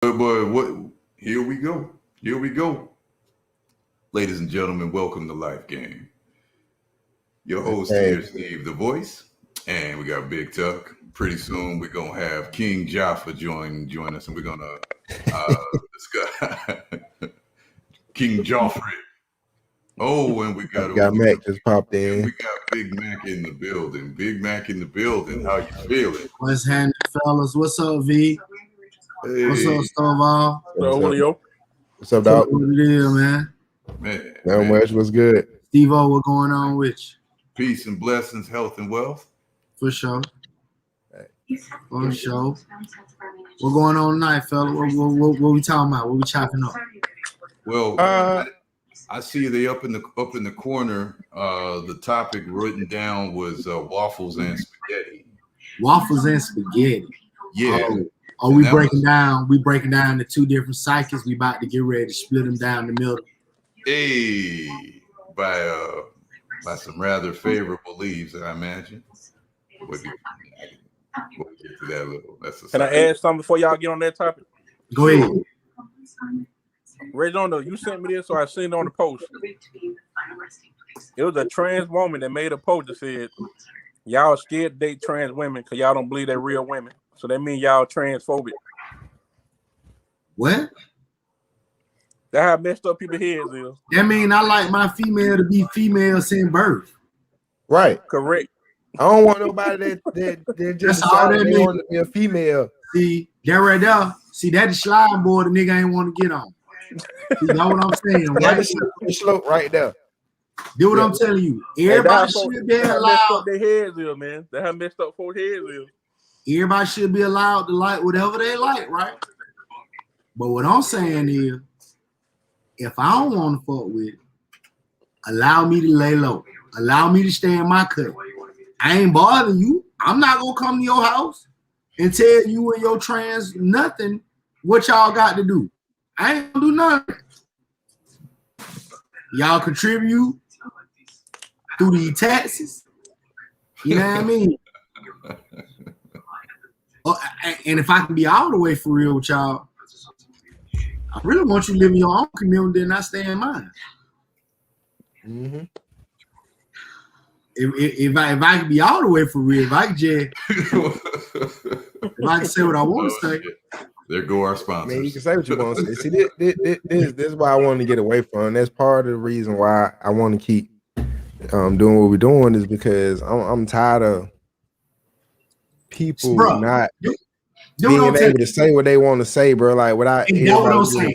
But what? Here we go. Here we go. Ladies and gentlemen, welcome to Life Game. Your host here, Steve the Voice, and we got Big Tuck. Pretty soon we're gonna have King Jaffa join us, and we're gonna discuss King Joffrey. Oh, and we got Mac just popped in. We got Big Mac in the building. Big Mac in the building. How you feeling? What's happening, fellas? What's up, V? Hey. What's up, Stovall? What's up, dog? What it is, man? Not much. What's good? Steve-O, what going on with you? Peace and blessings, health and wealth. For sure. For sure. What going on tonight, fella? What we talking about? What we chopping up? Well, I see they up in the corner. The topic written down was waffles and spaghetti. Waffles and spaghetti. Yeah. We breaking down the two different cycles. We about to get ready to split them down the middle. Hey, by some rather favorable leaves, I imagine. We'll get to that little. Can I add something before y'all get on that topic? Go ahead. Redondo, you sent me this, so I seen it on the post. It was a trans woman that made a post that said, "Y'all scared to date trans women because y'all don't believe they're real women. So that means y'all transphobic." What? That's how messed up people's heads is. That mean I like my female to be female since birth. Right. Correct. I don't want nobody that just decided they want to be a female. See, that right there. See, that the slide board the nigga ain't want to get on. See, know what I'm saying? Right? The slope right there. Do what I'm telling you. Everybody should be allowed. Their heads is, man. That's how messed up folks' heads is. Everybody should be allowed to like whatever they like, right? But what I'm saying is, if I don't want to fuck with it, allow me to lay low. Allow me to stay in my cut. I ain't bothering you. I'm not gonna come to your house and tell you and your trans nothing what y'all got to do. I ain't gonna do nothing. Y'all contribute through the taxes. You know what I mean? And if I can be all the way for real with y'all, I really want you to live in your own community and not stay in mine. Mm-hmm. If I can be all the way for real, if I can say what I want to say. There go our sponsors. Man, you can say what you want to say. See, this is why I want to get away from. That's part of the reason why I want to keep doing what we're doing is because I'm tired of people not being able to say what they want to say, bro. Like without. That's what I'm saying.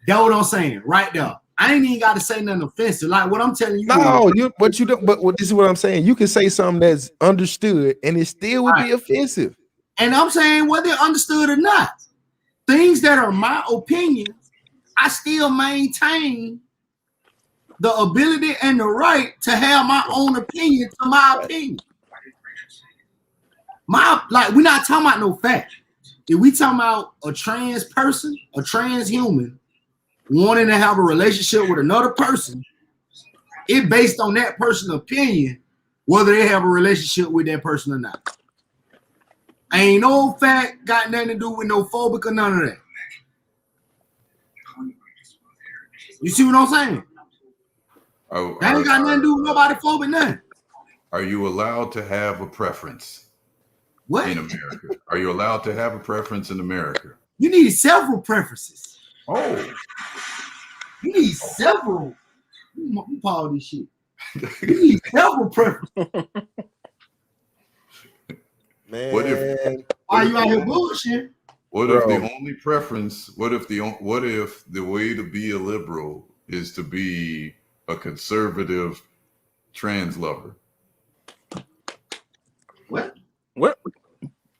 That's what I'm saying right there. I ain't even got to say nothing offensive. Like what I'm telling you. No, but you don't. But this is what I'm saying. You can say something that's understood, and it still would be offensive. And I'm saying whether understood or not, things that are my opinion, I still maintain the ability and the right to have my own opinion to my opinion. We're not talking about no fact. If we talking about a trans person, a transhuman, wanting to have a relationship with another person, it based on that person's opinion, whether they have a relationship with that person or not. Ain't no fact got nothing to do with no phobic or none of that. You see what I'm saying? That ain't got nothing to do with nobody phobic, nothing. Are you allowed to have a preference in America? Are you allowed to have a preference in America? You need several preferences. Oh. You need several. Who call this shit? You need several preferences. Man, what if? Why you out here bullshit? What if the only preference? What if the way to be a liberal is to be a conservative trans lover? What?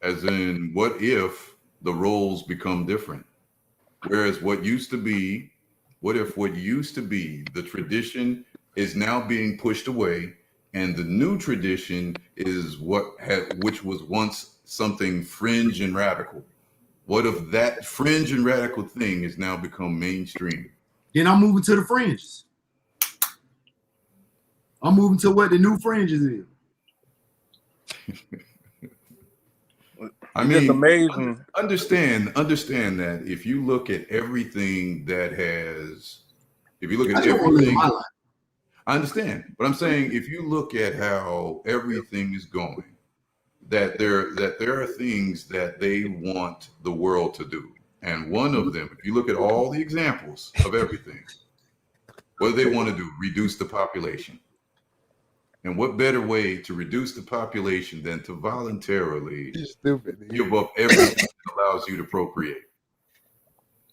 As in, what if the roles become different? Whereas what used to be, the tradition is now being pushed away, and the new tradition is which was once something fringe and radical. What if that fringe and radical thing has now become mainstream? Then I'm moving to the fringes. I'm moving to what the new fringes is. I It's mean, just amazing. understand that if you look at everything that has, if you look I at just want to live everything, my life. I understand. But I'm saying if you look at how everything is going, that there are things that they want the world to do. And one of them, if you look at all the examples of everything, what do they want to do? Reduce the population. And what better way to reduce the population than to voluntarily You stupid. Dude. give up everything that allows you to procreate?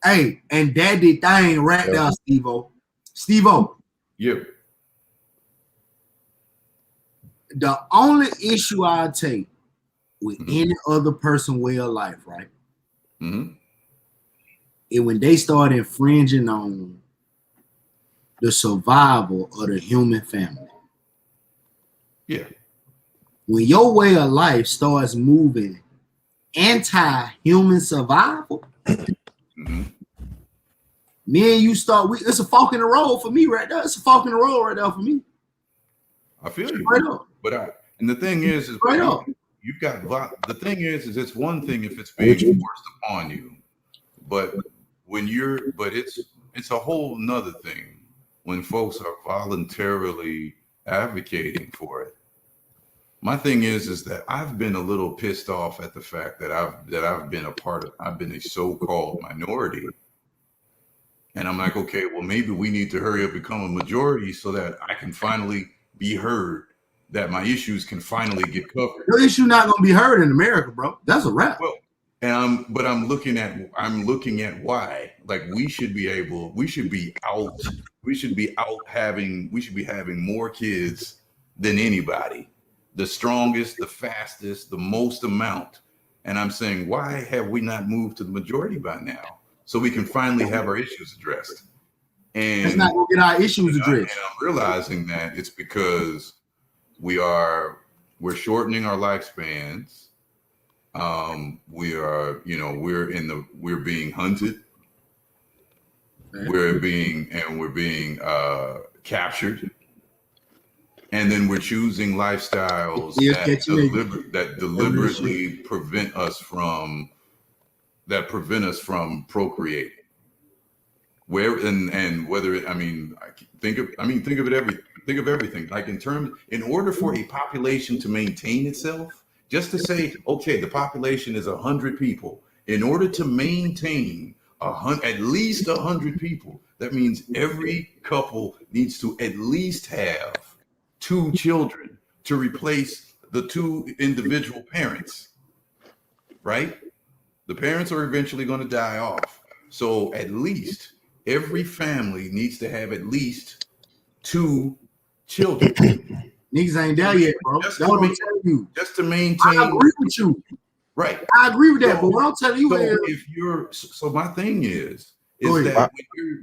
Hey, and that the thing right there, Steve-O. Steve-O. Yeah. The only issue I take with any other person way of life, right? Is when they start infringing on the survival of the human family. Yeah. When your way of life starts moving anti-human survival, me and you start, it's a fork in the road for me right there. It's a fork in the road right there for me. I feel you. Straight up. But and the thing is Straight up. you've got, the thing is it's one thing if it's being forced upon you, but when it's a whole nother thing when folks are voluntarily advocating for it. My thing is that I've been a little pissed off at the fact that I've been I've been a so-called minority. And I'm like, okay, well, maybe we need to hurry up and become a majority so that I can finally be heard, that my issues can finally get covered. Your issue not gonna be heard in America, bro. That's a wrap. Well, and I'm looking at why. Like we should be having more kids than anybody, the strongest, the fastest, the most amount. And I'm saying, why have we not moved to the majority by now? So we can finally have our issues addressed. And it's not gonna get our issues addressed. And I'm realizing that it's because we're shortening our lifespans. We're being hunted. We're being captured. And then we're choosing lifestyles that deliberately prevent us from procreating. Think of everything. Like in order for a population to maintain itself, just to say, okay, the population is 100 people. In order to maintain at least 100 people, that means every couple needs to at least have 2 children to replace the 2 individual parents, right? The parents are eventually going to die off. So at least every family needs to have at least 2 children. Niggas ain't there yet, bro. That's what I'm telling you. Just to maintain. I agree with you. Right. I agree with that, but what I'm telling you so my thing is that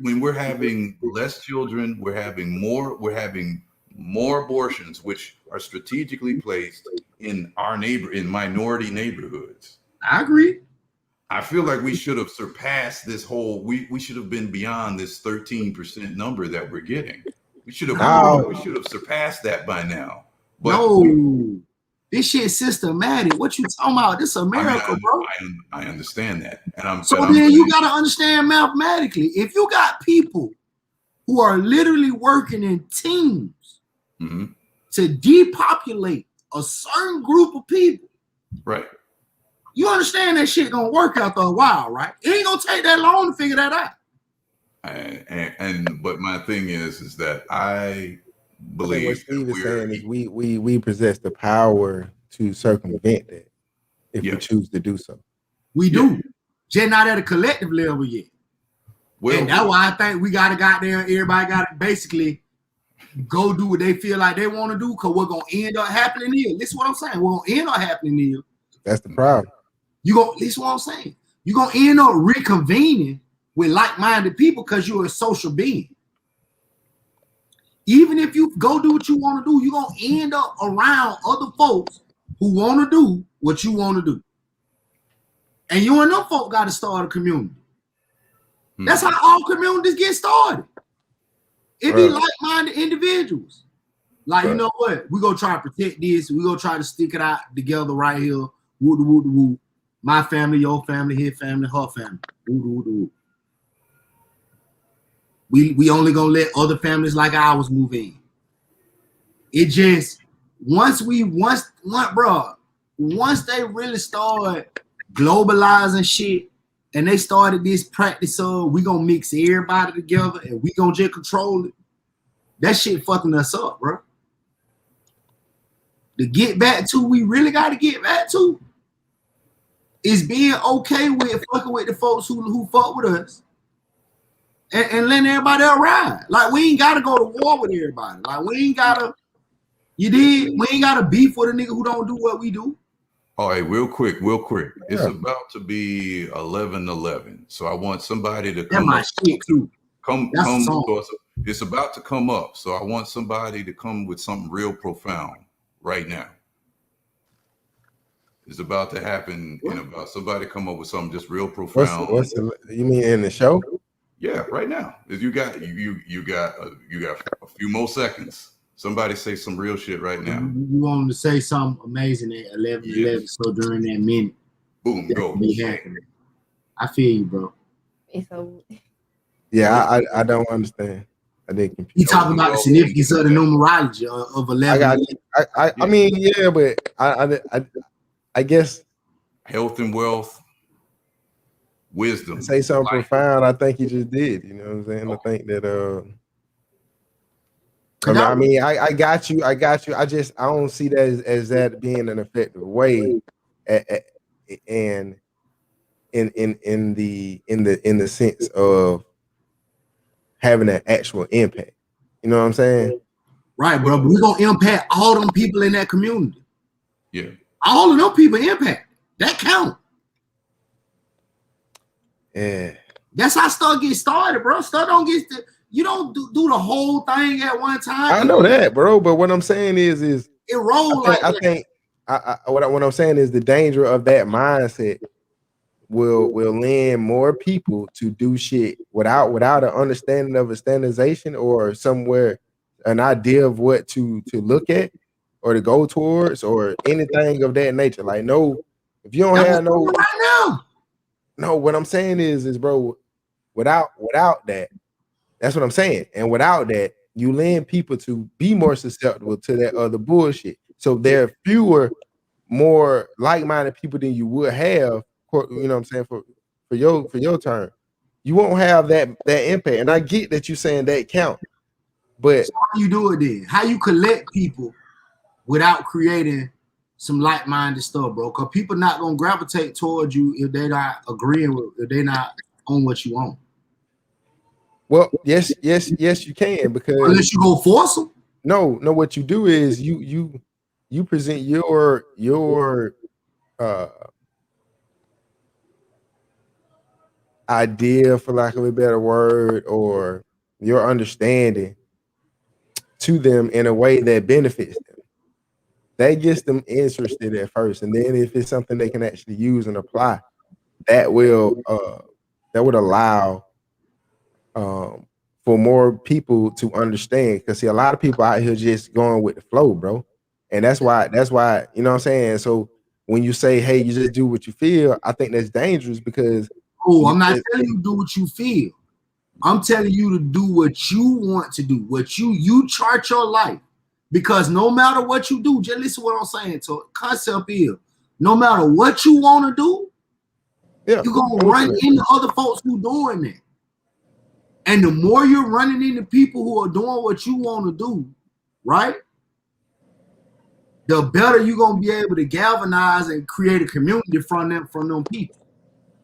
when we're having less children, we're having more abortions, which are strategically placed in minority neighborhoods. I agree. I feel like we should have surpassed this whole. We should have been beyond this 13% number that we're getting. We should have surpassed that by now. But no, this shit systematic. What you talking about? This America, bro. I understand that, and you gotta understand mathematically. If you got people who are literally working in teams to depopulate a certain group of people, right? You understand that shit gonna work after a while, right? It ain't gonna take that long to figure that out. But my thing is that I believe what Steve is saying is we possess the power to circumvent that if we choose to do so. We do, just not at a collective level yet. Well, and that's why I think we gotta everybody gotta basically go do what they feel like they want to do, because we're gonna end up happening here. Listen what I'm saying. We're gonna end up happening here. That's the problem. Listen what I'm saying. You're gonna end up reconvening with like-minded people because you're a social being. Even if you go do what you want to do, you're gonna end up around other folks who want to do what you want to do. And you and them folk got to start a community. That's how all communities get started. It be like-minded individuals. Like, you know what? We're gonna try to protect this, we're gonna try to stick it out together right here. Woo. My family, your family, his family, her family. We only gonna let other families like ours move in. It just once they really start globalizing shit and they started this practice of we gonna mix everybody together and we gonna just control it, that shit fucking us up, bro. To get back to, we really gotta get back to is being okay with fucking with the folks who fuck with us and letting everybody else ride. Like, we ain't gotta go to war with everybody. Like, we ain't gotta, you did, we ain't gotta beef with a nigga who don't do what we do. All right, real quick. It's about to be 11:11, so I want somebody to come. That's my shit too. Come. It's about to come up, so I want somebody to come with something real profound right now. It's about to happen in about somebody come up with something just real profound. You mean in the show? Yeah, right now. If you got a few more seconds. Somebody say some real shit right now. You want to say something amazing at 11:11, so during that minute, boom, go. Be happening. I feel you, bro. Yeah, I don't understand. I didn't compute. You talking about the significance of the numerology of 11? I mean, yeah, but I guess health and wealth, wisdom. Say something profound. I think you just did. You know what I'm saying? I think that I got you. I don't see that as that being an effective way, and in the sense of having an actual impact. You know what I'm saying? Right, bro. But we're gonna impact all them people in that community. Yeah, all of them people impact. That count. Yeah, that's how stuff gets started, bro. Stuff don't get to. You don't do the whole thing at one time. I know that, bro. But what I'm saying is it rolls. I think what I'm saying is the danger of that mindset will lend more people to do shit without an understanding of a standardization or somewhere an idea of what to look at or to go towards or anything of that nature. Like, no, if you don't have no right now. No, what I'm saying is bro, without that. That's what I'm saying. And without that, you lend people to be more susceptible to that other bullshit. So there are fewer, more like-minded people than you would have, you know what I'm saying, for your turn. You won't have that impact. And I get that you're saying that count. But so how you do it then? How you collect people without creating some like-minded stuff, bro? Because people not gonna gravitate towards you if they're not agreeing with, if they're not on what you want. Well, yes, you can, because unless you go force them. No, what you do is you present your idea, for lack of a better word, or your understanding to them in a way that benefits them. That gets them interested at first, and then if it's something they can actually use and apply, that would allow for more people to understand. Because see, a lot of people out here just going with the flow, bro. And that's why, you know what I'm saying? So when you say, hey, you just do what you feel, I think that's dangerous because I'm not telling you to do what you feel. I'm telling you to do what you want to do, what you chart your life. Because no matter what you do, just listen to what I'm saying. So concept is, no matter what you want to do, you're gonna run into other folks who doing that. And the more you're running into people who are doing what you want to do, right? The better you're gonna be able to galvanize and create a community from them people.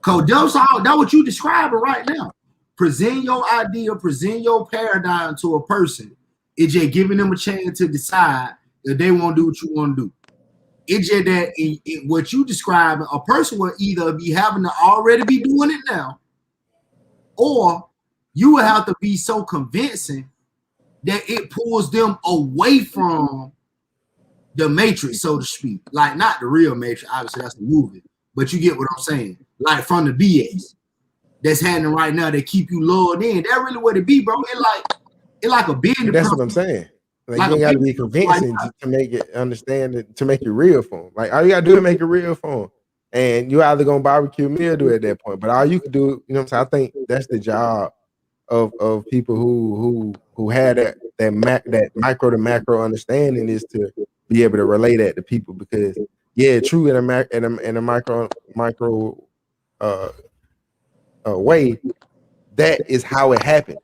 Cause that's what you describing right now. Present your idea, present your paradigm to a person. It's just giving them a chance to decide if they want to do what you want to do. It's just that what you describing, a person will either be having to already be doing it now, or you will have to be so convincing that it pulls them away from the matrix, so to speak. Like, not the real matrix, obviously that's the movie, but you get what I'm saying. Like from the BS that's happening right now that keep you lured in. That's really what it be, bro. It like a business. That's what I'm saying. Like you gotta be convincing to make it understand it, to make it real for them. Like all you gotta do to make it real for them And you either gonna barbecue a meal or do it at that point. But all you could do, you know what I'm saying? I think that's the job of people who had that micro to macro understanding is to be able to relay that to people, because yeah, true, in a micro uh, way, that is how it happens.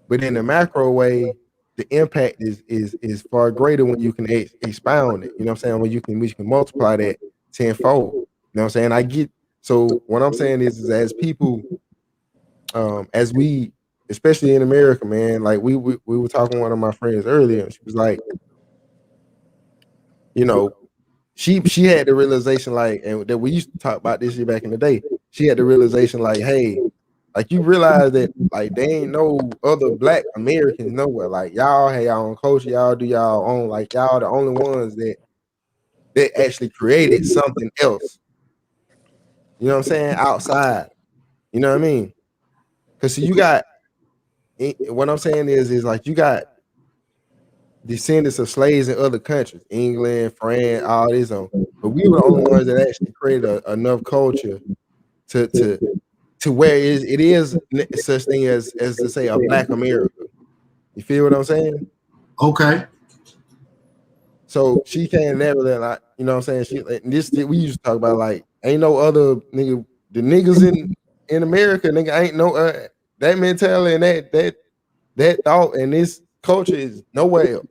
But in the macro way, the impact is far greater when you can expound it. You know what I'm saying? When you can multiply that tenfold. You know what I'm saying? I get. So what I'm saying is as people, as we, especially in America, man, like we were talking to one of my friends earlier, and she was like, you know, she had the realization, like, and that we used to talk about this shit back in the day. She had the realization, like, hey, like, you realize that, like, there ain't no other Black Americans nowhere. Like, y'all have y'all own culture, y'all do y'all own, like, y'all the only ones that actually created something else. You know what I'm saying? Outside. You know what I mean? Because you got, what I'm saying is like, you got descendants of slaves in other countries, England, France, all this on. But we were the only ones that actually created enough culture to where it is such thing as to say a Black America. You feel what I'm saying? Okay. So she can't never let, like, you know what I'm saying? She, like, this we used to talk about, like, ain't no other nigga, the niggas in America, nigga, ain't no that mentality and that thought and this culture is nowhere else.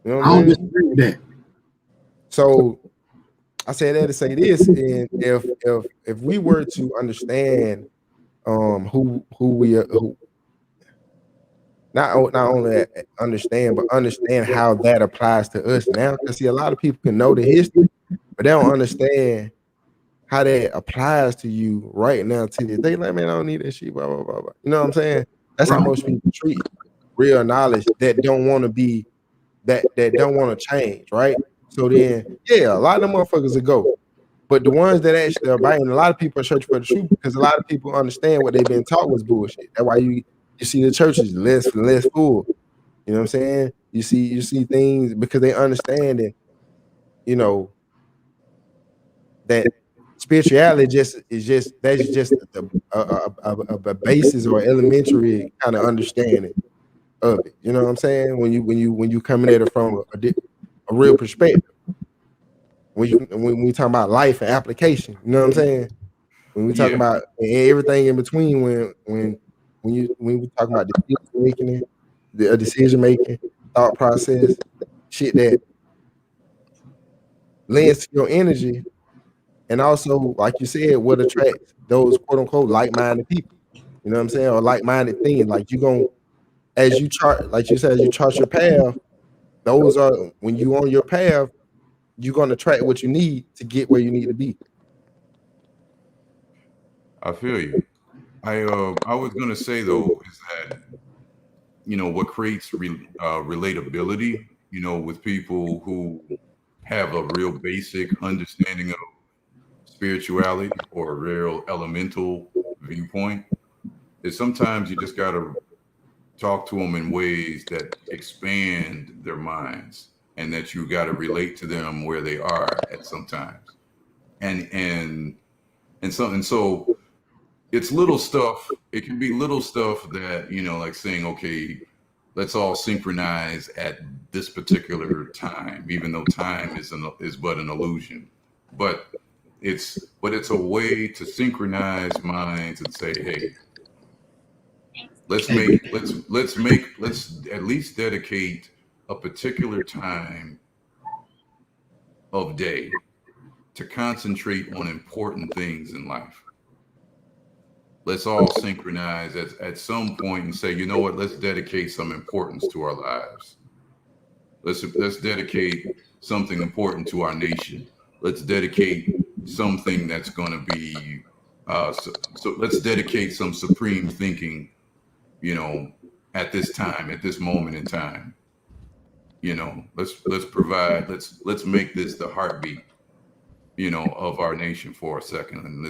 You know I what don't I'm saying? disagree with that. So I said that to say this, and if we were to understand who we are, who not only understand, but understand how that applies to us now. Because see, a lot of people can know the history, but they don't understand how that applies to you right now to this day. Like, man, I don't need that shit, blah, blah, blah, blah. You know what I'm saying? That's how Right. most people treat real knowledge that don't want to be, that don't want to change, right? So then, yeah, a lot of them motherfuckers will go. But the ones that actually are biting, a lot of people are searching for the truth, because a lot of people understand what they've been taught was bullshit. That's why you see the churches less and less full. You know what I'm saying? You see things because they understand that, you know, that spirituality that's just a basis or elementary kind of understanding of it. You know what I'm saying? When you coming at it from a real perspective. When we talk about life and application, you know what I'm saying? When we talk Yeah, about everything in between, when we talk about decision making, thought process, shit that lends to your energy, and also, like you said, what attracts those quote unquote like-minded people. You know what I'm saying? Or like-minded things. Like, you gonna, as you chart, like you said, as you chart your path, those are, when you on your path, you're gonna attract what you need to get where you need to be. I feel you. I was gonna say though is that what creates relatability, with people who have a real basic understanding of spirituality or a real elemental viewpoint is sometimes you just gotta talk to them in ways that expand their minds and that you got to relate to them where they are at sometimes and so it's little stuff. It can be little stuff that like saying, okay, let's all synchronize at this particular time, even though time is but an illusion. But it's a way to synchronize minds and say, hey, let's at least dedicate a particular time of day to concentrate on important things in life. Let's all synchronize at some point and say, you know what, let's dedicate some importance to our lives. Let's dedicate something important to our nation. Let's dedicate something that's going to be so let's dedicate some supreme thinking, you know, at this time, at this moment in time. Let's make this the heartbeat, of our nation for a second, and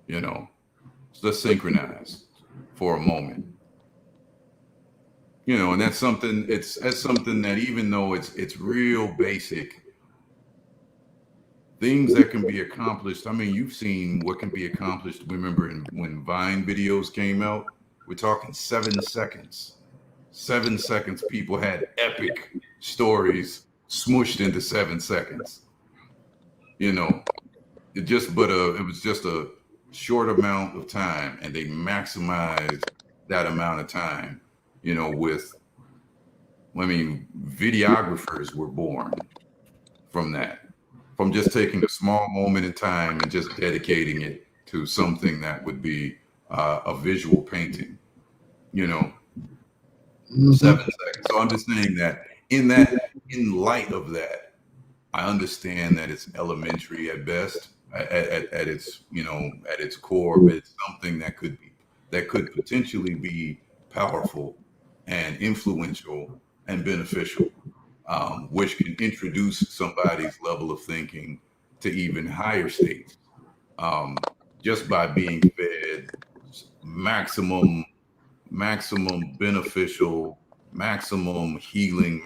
you know, let's synchronize for a moment. And that's something that, even though it's real basic, things that can be accomplished. I mean, you've seen what can be accomplished. Remember when Vine videos came out? We're talking 7 seconds. 7 seconds, people had epic stories smushed into 7 seconds. You know, it was just a short amount of time, and they maximized that amount of time. Videographers were born from that, from just taking a small moment in time and just dedicating it to something that would be a visual painting. 7 seconds. So I'm just saying that in light of that, I understand that it's elementary at best, at its core, but it's something that could potentially be powerful and influential and beneficial, which can introduce somebody's level of thinking to even higher states, just by being fed maximum beneficial, maximum healing,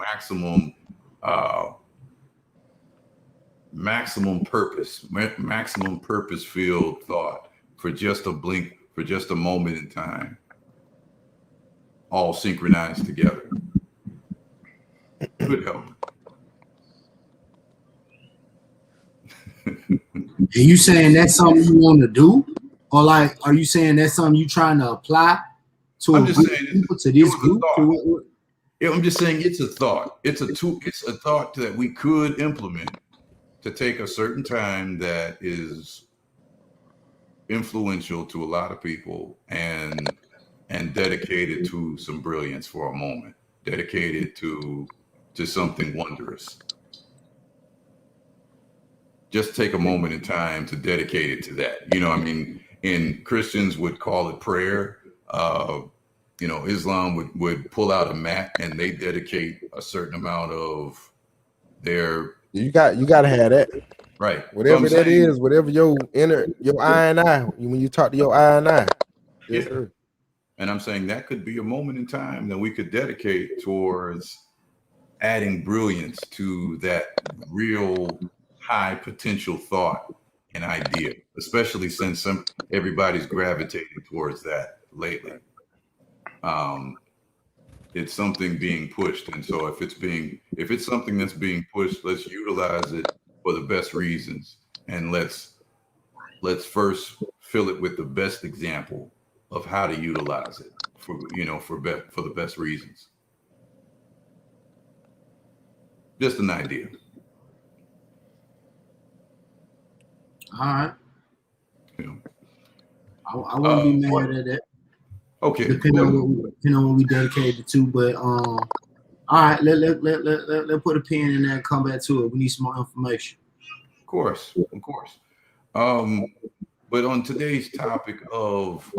maximum purpose filled thought for just a blink, for just a moment in time, all synchronized together. Could help. Are you saying that's something you want to do, or like, are you saying that's something you trying to apply to I'm just saying people, to this group? Yeah, I'm just saying it's a thought. It's a thought that we could implement to take a certain time that is influential to a lot of people and dedicate it to some brilliance for a moment, dedicate it to something wondrous. Just take a moment in time to dedicate it to that. And Christians would call it prayer. Islam would pull out a mat and they dedicate a certain amount of their. You got to have that. Right. Whatever that is, whatever your I and I, when you talk to your I and I. Yes, sir. And I'm saying that could be a moment in time that we could dedicate towards adding brilliance to that real high potential thought and idea, especially since everybody's gravitating towards that lately. It's something being pushed, and so if it's something that's being pushed, let's utilize it for the best reasons, and let's first fill it with the best example of how to utilize it for the best reasons. Just an idea. All right. I won't be mad at that. Okay. Depending on what we dedicated to, but all right, let put a pin in there and come back to it. We need some more information. Of course. But on today's topic of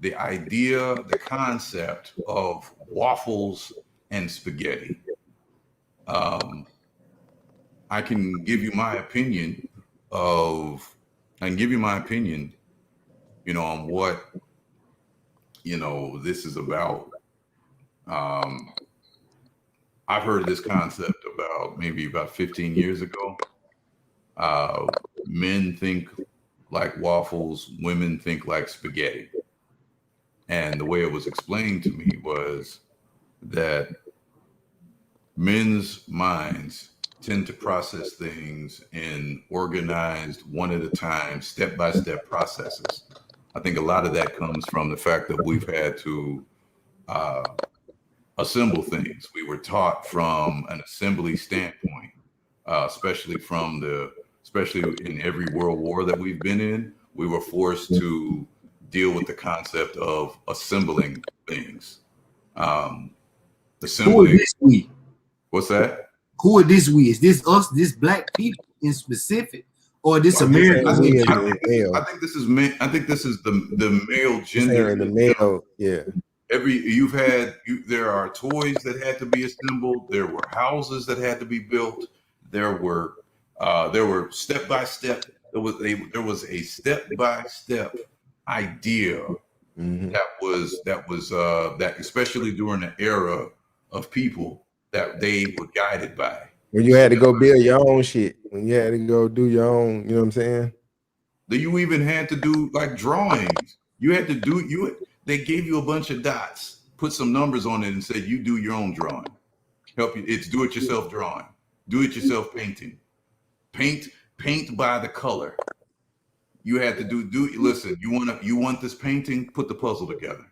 the idea, the concept of waffles and spaghetti, I can give you my opinion on what this is about. I've heard this concept about 15 years ago. Men think like waffles, women think like spaghetti. And the way it was explained to me was that men's minds tend to process things in organized, one at a time, step-by-step processes. I think a lot of that comes from the fact that we've had to assemble things. We were taught from an assembly standpoint, especially in every world war that we've been in. We were forced to deal with the concept of assembling things. Who is this we? What's that? Who are this we? Is this us, this black people in specific, or this American? I think this is the male gender. The male, yeah. There are toys that had to be assembled. There were houses that had to be built. There were step by step. There was a step by step idea that especially during the era of people that they were guided by. When you had to go build your own shit, when you had to go do your own, you know what I'm saying? You even had to do like drawings. You had to do they gave you a bunch of dots, put some numbers on it, and said you do your own drawing. Help you. It's do-it-yourself drawing, do-it-yourself painting, paint by the color. You had to do. Listen, you want this painting? Put the puzzle together.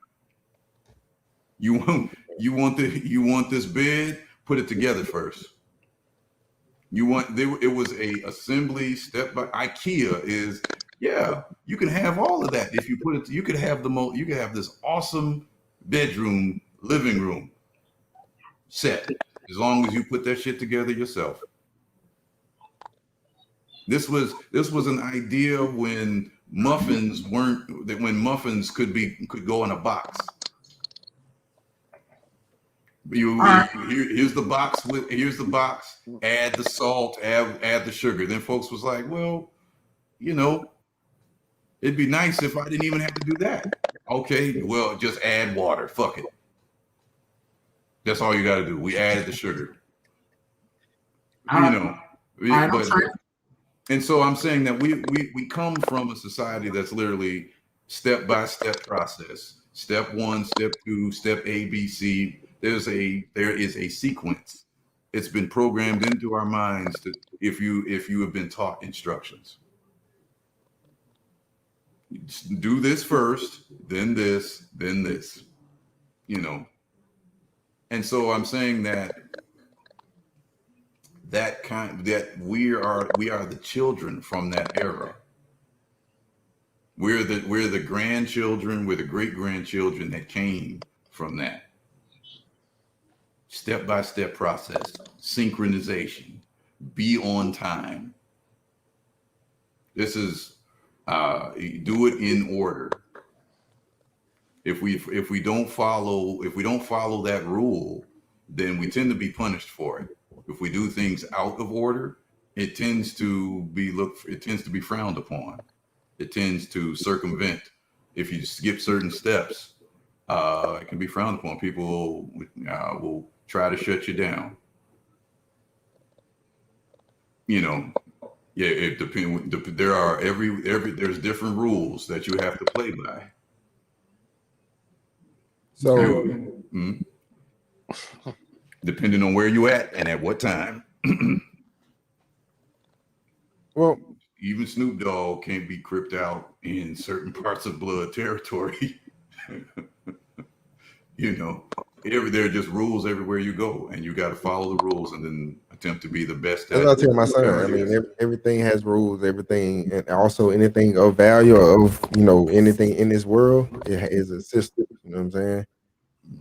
You want this bed? Put it together first. It was a assembly step by IKEA is. Yeah, you can have all of that if you put it. You could have this awesome bedroom, living room set as long as you put that shit together yourself. This was an idea when muffins could go in a box. Here's the box. Add the salt, add the sugar. Then folks was like, well, it'd be nice if I didn't even have to do that. Okay, well, just add water. Fuck it. That's all you got to do. We added the sugar. And so I'm saying that we come from a society that's literally step-by-step process. Step 1, step 2, step A, B, C. There is a sequence. It's been programmed into our minds if you have been taught instructions. Do this first, then this, then this. And so I'm saying that we are the children from that era. We're the grandchildren, we're the great grandchildren that came from that. Step-by-step process, synchronization, be on time. This is do it in order. If we don't follow that rule, then we tend to be punished for it. If we do things out of order, it tends to be frowned upon. It tends to circumvent. If you skip certain steps, it can be frowned upon. People will try to shut you down. It depends. There's different rules that you have to play by. So, depending on where you at and at what time. Well, even Snoop Dogg can't be cripped out in certain parts of blood territory. There are just rules everywhere you go, and you got to follow the rules and then attempt to be the best. As I tell my son, I mean, everything has rules, everything, and also anything of value of anything in this world, it is a system. You know what I'm saying?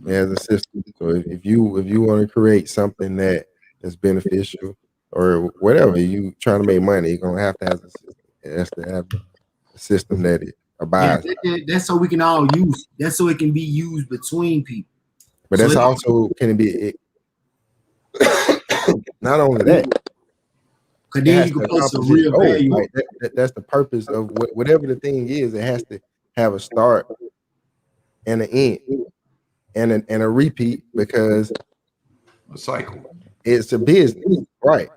It has a system. So if you want to create something that is beneficial or whatever, you trying to make money, you're gonna have to have a system. It has to have a system that it abides. That's so we can all use. That's so it can be used between people. But that's also can be not only that. Because then you can put some real value. Like that's the purpose of whatever the thing is. It has to have a start and an end and a repeat, because a cycle. It's a business, right?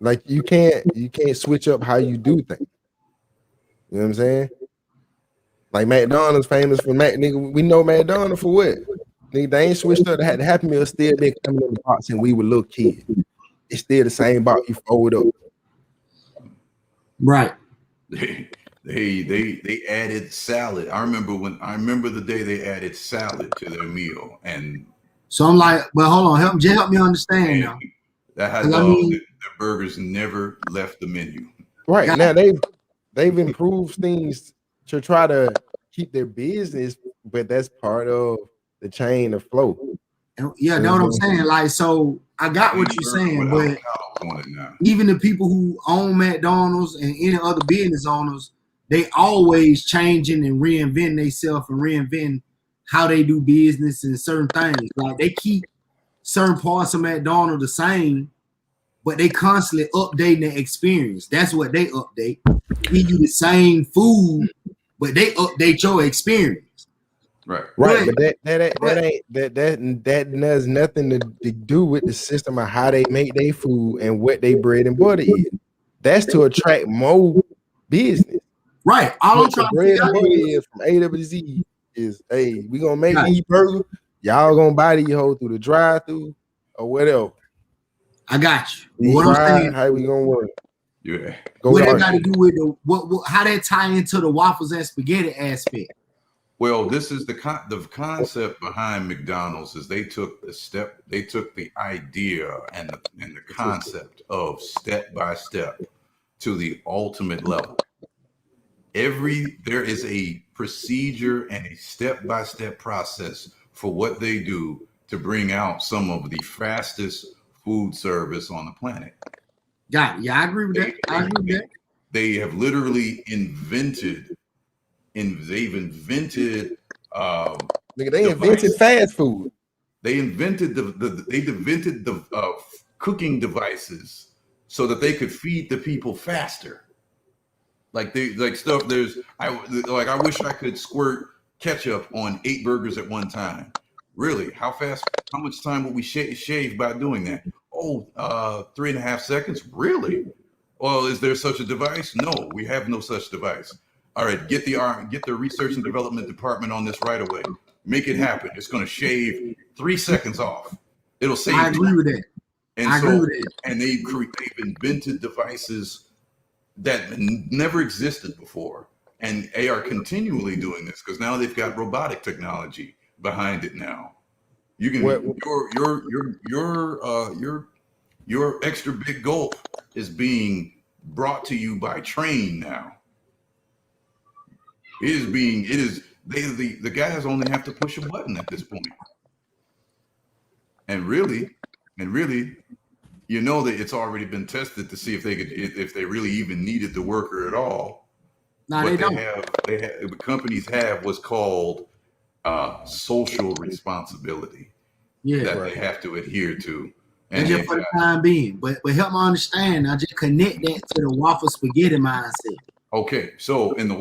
Like you can't switch up how you do things. You know what I'm saying? Like McDonald's famous for nigga. We know McDonald's for what? Nigga, they ain't switched up. The Happy Meal still been coming in the box and we were little kids. It's still the same box you fold up. Right. They added salad. I remember the day they added salad to their meal, and so I'm like, but hold on, help me understand now. That hot dog, the burgers never left the menu. Right now they've improved things to try to keep their business, but that's part of the chain of flow. Yeah, that's what I'm saying. Like, so I got what you're saying, but even the people who own McDonald's and any other business owners, they always changing and reinventing themselves and reinventing how they do business and certain things. Like they keep certain parts of McDonald's the same, but they constantly updating the experience. That's what they update. Give you the same food, but they update your experience. Right. Right, but that has nothing to do with the system of how they make their food and what they bread and butter is. That's to attract more business. Right. All I'm What the trying to bread figure and out butter is, is from A to Z is, hey, we gonna make these burgers. Y'all gonna buy these whole through the drive-through or whatever. I got you. But Deep what I'm fried, saying, how we gonna work? Yeah. Go what to that our got to shit. do with the what how that tie into the waffles and spaghetti aspect? Well, this is the concept behind McDonald's is they took the idea and the concept of step by step to the ultimate level. There is a procedure and a step by step process for what they do to bring out some of the fastest food service on the planet. Got it. Yeah, I agree with that. I agree with that. They have literally invented they've invented Nigga, they invented fast food. they invented cooking devices so that they could feed the people faster. Like stuff. I wish I could squirt ketchup on 8 burgers at one time. Really? How much time would we shave by doing that? Oh, 3.5 seconds. Really? Well, is there such a device? No, we have no such device. All right, get the research and development department on this right away. Make it happen. It's going to shave 3 seconds off. It'll save. I agree with that. And they've invented devices that never existed before, and they are continually doing this because now they've got robotic technology behind it. Now you can your extra big gulp is being brought to you by train now. The guys only have to push a button at this point. And really, you know that it's already been tested to see if they really even needed the worker at all. No, But they don't. the companies have what's called social responsibility that they have to adhere to. And just for the time being. But help me understand. I just connect that to the waffle spaghetti mindset. Okay, so in the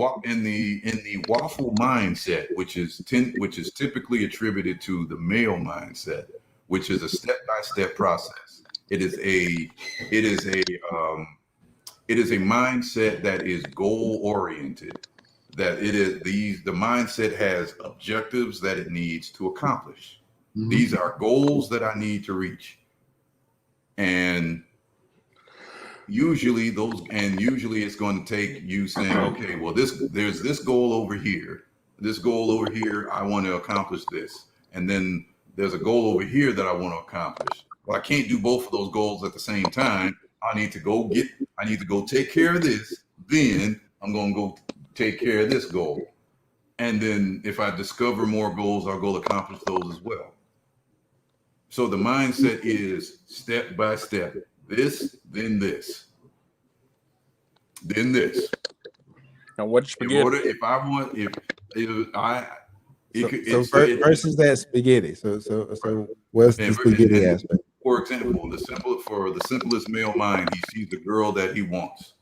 waffle mindset, which is typically attributed to the male mindset, which is a step-by-step process. It is a mindset that is goal-oriented. That the mindset has objectives that it needs to accomplish. Mm-hmm. These are goals that I need to reach, and usually it's going to take you saying, okay, well, there's this goal over here. This goal over here, I want to accomplish this. And then there's a goal over here that I want to accomplish. Well, I can't do both of those goals at the same time. I need to go take care of this. Then I'm going to go take care of this goal. And then if I discover more goals, I'll go accomplish those as well. So the mindset is step by step. This, then this, then this. And what spaghetti? Versus that spaghetti. So what's the spaghetti aspect? For example, the simplest male mind, he sees the girl that he wants.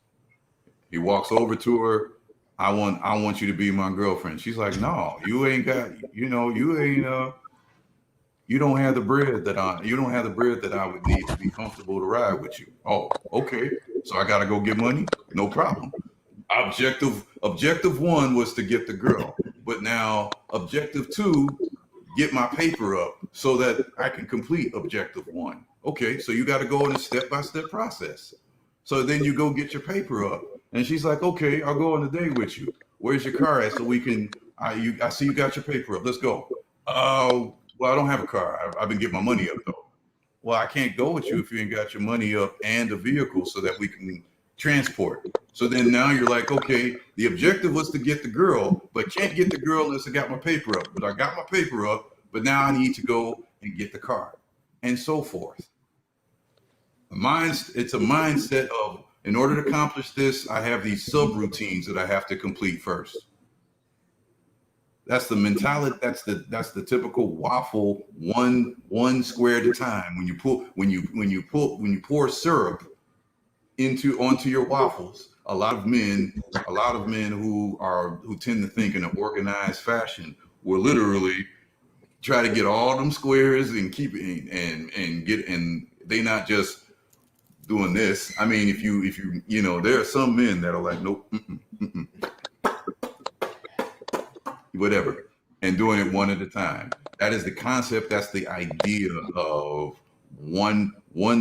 He walks over to her. I want you to be my girlfriend. She's like, no, you ain't got, you don't have the bread that I would need to be comfortable to ride with you. Oh, okay. So I gotta go get money? No problem. Objective 1 was to get the girl, but now objective 2, get my paper up so that I can complete objective 1. Okay, so you got to go in a step-by-step process. So then you go get your paper up, and she's like, okay, I'll go on a date with you. Where's your car at? So we can. I see you got your paper up. Let's go. Well, I don't have a car. I've been getting my money up though. Well, I can't go with you if you ain't got your money up and a vehicle so that we can transport. So then now you're like, okay, the objective was to get the girl, but can't get the girl unless I got my paper up. But I got my paper up, but now I need to go and get the car, and so forth. It's a mindset of, in order to accomplish this, I have these subroutines that I have to complete first. That's the mentality. That's the typical waffle, one square at a time. When you pour syrup onto your waffles, a lot of men who tend to think in an organized fashion will literally try to get all them squares and keep it and they not just doing this. I mean, if you there are some men that are like, nope, whatever, and doing it one at a time. That is the concept. That's the idea of one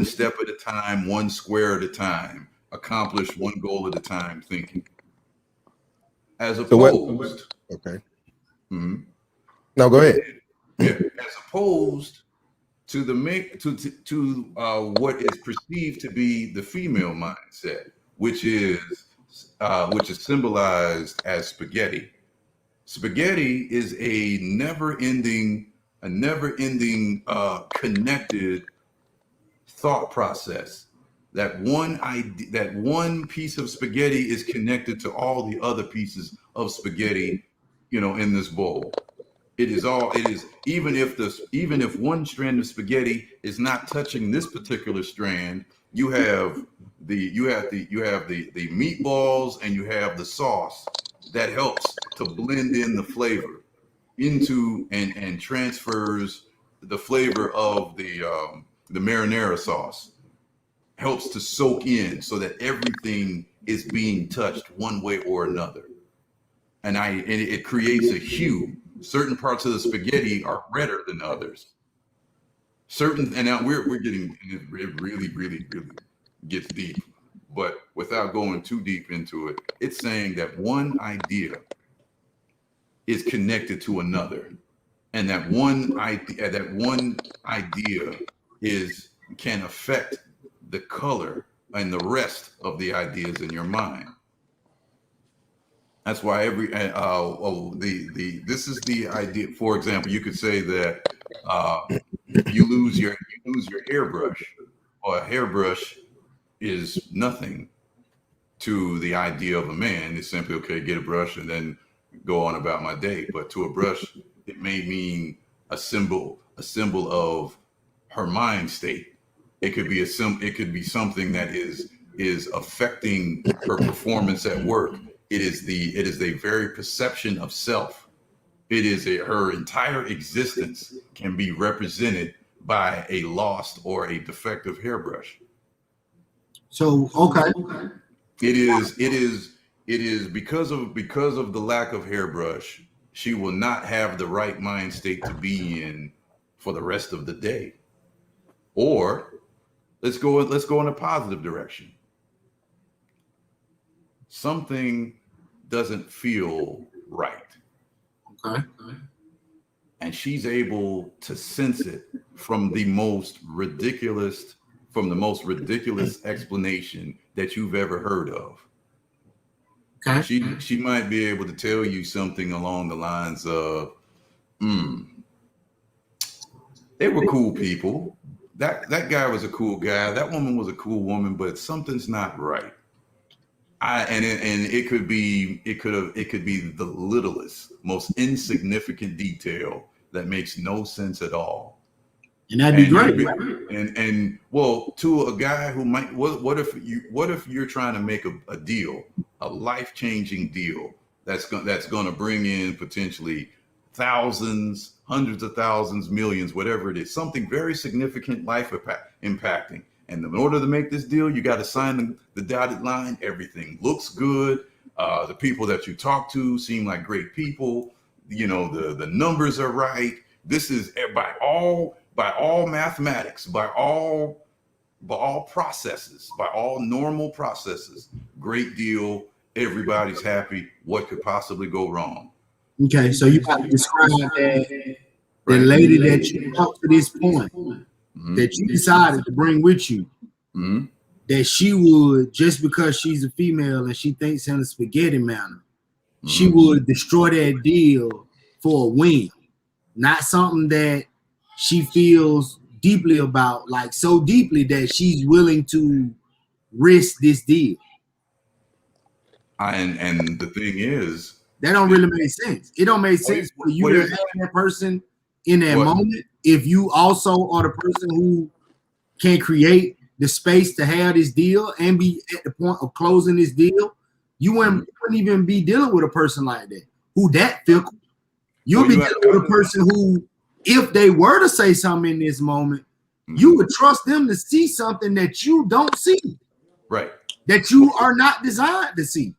step at a time, one square at a time, accomplish one goal at a time thinking. As opposed, okay. Mm-hmm. No, go ahead. Yeah, as opposed to what is perceived to be the female mindset, which is symbolized as spaghetti. Spaghetti is a never-ending connected thought process. That one piece of spaghetti is connected to all the other pieces of spaghetti, in this bowl. It is even if one strand of spaghetti is not touching this particular strand, you have the meatballs and you have the sauce that helps to blend in the flavor into and transfers the flavor of the marinara sauce, helps to soak in so that everything is being touched one way or another. And it creates a hue. Certain parts of the spaghetti are redder than others. And now we're getting, it really, really, really gets deep. But without going too deep into it, it's saying that one idea is connected to another. And that one idea can affect the color and the rest of the ideas in your mind. That's why this is the idea. For example, you could say that you lose your hairbrush, or a hairbrush is nothing to the idea of a man. It's simply, okay, get a brush and then go on about my day. But to a brush, it may mean a symbol of her mind state. It could be something that is affecting her performance at work. It is the very perception of self. It is her entire existence can be represented by a lost or a defective hairbrush. So, okay. It is because of the lack of hairbrush, she will not have the right mind state to be in for the rest of the day. Or let's go in a positive direction. Something doesn't feel right. Okay. And she's able to sense it from the most ridiculous explanation that you've ever heard of. Okay. She might be able to tell you something along the lines of, they were cool people. That guy was a cool guy. That woman was a cool woman, but something's not right. It could be the littlest, most insignificant detail that makes no sense at all. And that'd be great. And well, to a guy who might, what if you're trying to make a deal, a life-changing deal that's going to bring in potentially thousands, hundreds of thousands, millions, whatever it is, something very significant, life impacting. And in order to make this deal, you got to sign the dotted line. Everything looks good. The people that you talk to seem like great people. The numbers are right. This is by all mathematics, by all processes, by all normal processes. Great deal. Everybody's happy. What could possibly go wrong? Okay, so you have to describe that the lady that you talked to this point, that you decided to bring with you, that she would, just because she's a female and she thinks in a spaghetti manner, she would destroy that deal for a win, not something that she feels deeply about, like so deeply that she's willing to risk this deal. And the thing is, that don't really make sense. It don't make sense for you to have that person in that moment if you also are the person who can create the space to have this deal and be at the point of closing this deal. You wouldn't even be dealing with a person like that who that fickle. You'll be dealing with a person who, if they were to say something in this moment, you would trust them to see something that you don't see. Right. That you are not designed to see.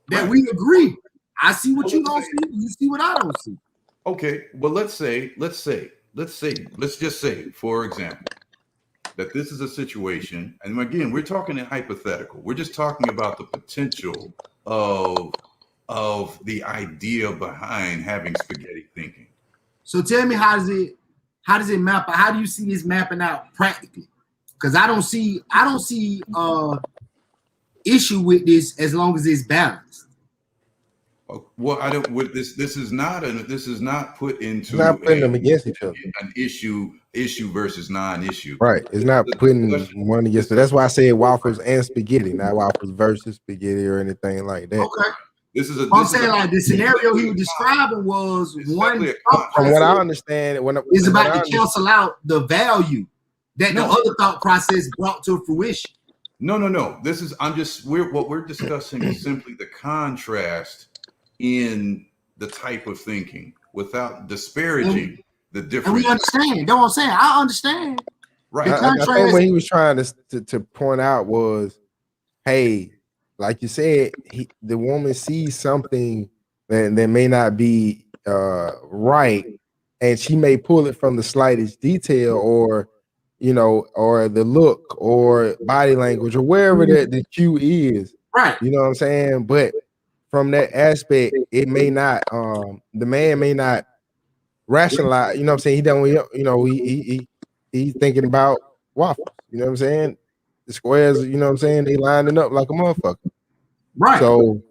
That we agree. I see what you don't see, you see what I don't see. Okay, well, let's just say, for example, that this is a situation, and again, we're talking in hypothetical. We're just talking about the potential of the idea behind having spaghetti thinking. So tell me, how does it map out? How do you see this mapping out practically? Because I don't see issue with this as long as it's balanced. Well, I don't. With this is not put into not putting them against each other. An issue versus non-issue. Right. It's not putting one against. That's why I said waffles and spaghetti, not waffles versus spaghetti or anything like that. Okay. I'm saying like the scenario he was describing was one. From what I understand, is about to cancel out the value that the other thought process brought to fruition. No. What we're discussing is simply the contrast in the type of thinking without disparaging the difference. And we understand. That's what I'm saying. I understand. Right. I think what he was trying to point out was, hey, like you said, the woman sees something that may not be right, and she may pull it from the slightest detail, or or the look, or body language, or wherever the cue is. Right. You know what I'm saying? But from that aspect, it may not. The man may not rationalize. You know what I'm saying? He don't. He's thinking about waffles. You know what I'm saying? The squares. You know what I'm saying? They lining up like a motherfucker. Right. So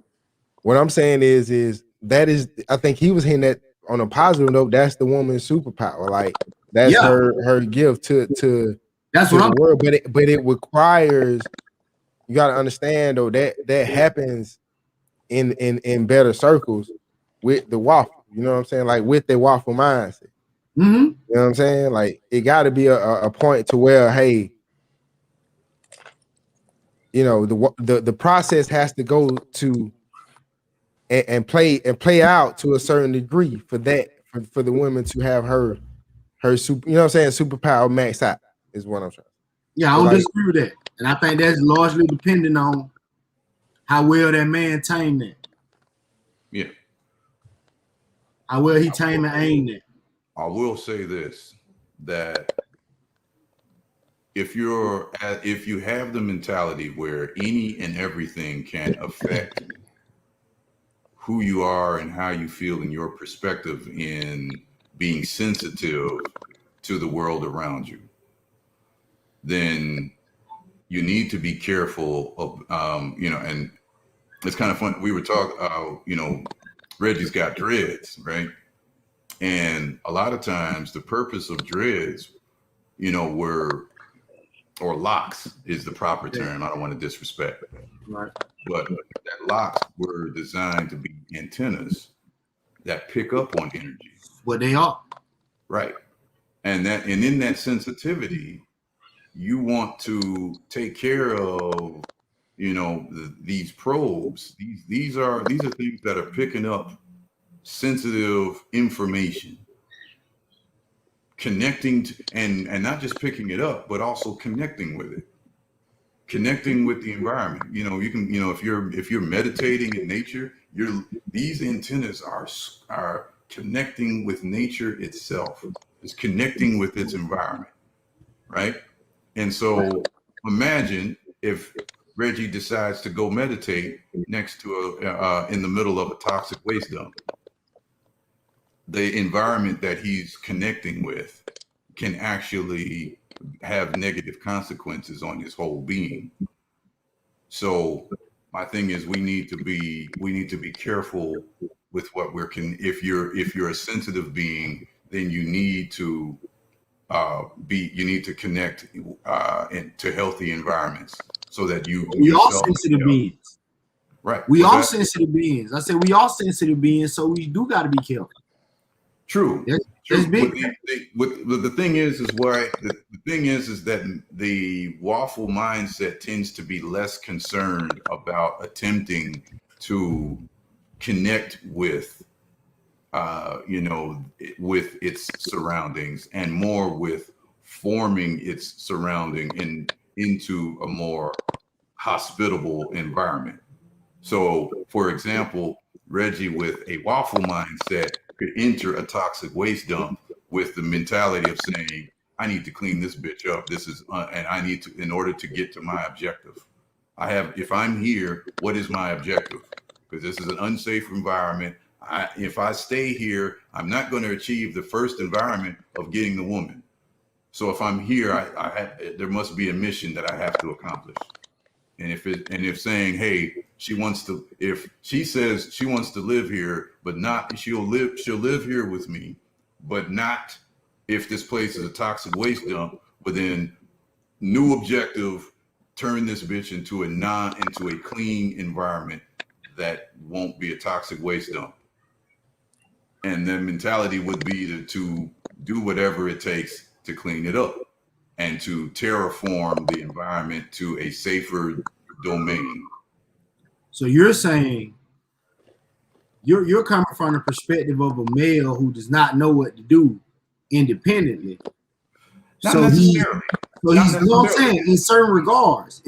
what I'm saying is that is, I think he was hitting that on a positive note. That's the woman's superpower. Like that's her gift to that's what the world. But it requires, you got to understand though, that happens in better circles with the waffle. You know what I'm saying? Like with the waffle mindset. Mm-hmm. You know what I'm saying? Like it got to be a point to where, hey, the process has to go to and play out to a certain degree for the women to have her super, you know what I'm saying, superpower max out is what I'm trying. Yeah, I don't disagree with that. And I think that's largely dependent on how well that man tamed that. Yeah. How well he tamed and aimed it. I will say this, that if you have the mentality where any and everything can affect who you are and how you feel and your perspective in being sensitive to the world around you, then you need to be careful of, and it's kind of fun. We were talking, Reggie's got dreads, right? And a lot of times the purpose of dreads, or locks is the proper term. I don't want to disrespect. Right. But that locks were designed to be antennas that pick up on energy. Well, they are. Right. And in that sensitivity, you want to take care of, these probes. These are things that are picking up sensitive information, connecting to, and not just picking it up, but also connecting with it, connecting with the environment. You can, if you're meditating in nature, these antennas are connecting with nature itself. It's connecting with its environment, right? And so imagine if Reggie decides to go meditate next to in the middle of a toxic waste dump. The environment that he's connecting with can actually have negative consequences on his whole being. So my thing is, we need to be careful with what if you're a sensitive being, then you need to connect to healthy environments so that we all sensitive beings. Right. We all sensitive beings. I said we all sensitive beings, so we do got to be careful. True. That's big. The thing is that the waffle mindset tends to be less concerned about attempting to connect with with its surroundings, and more with forming its surrounding into a more hospitable environment. So, for example, Reggie with a waffle mindset could enter a toxic waste dump with the mentality of saying, I need to clean this bitch up. This is, and I need to, in order to get to my objective. If I'm here, what is my objective? Because this is an unsafe environment. If I stay here, I'm not going to achieve the first environment of getting the woman. So if I'm here, there must be a mission that I have to accomplish. And if saying, hey, if she says she wants to live here, but not, she'll live here with me, but not if this place is a toxic waste dump. But then, new objective, turn this bitch into a clean environment that won't be a toxic waste dump. And the mentality would be to do whatever it takes to clean it up and to terraform the environment to a safer domain. So you're saying you're coming from the perspective of a male who does not know what to do independently. Not So necessarily. he's you know what I'm saying, in certain regards,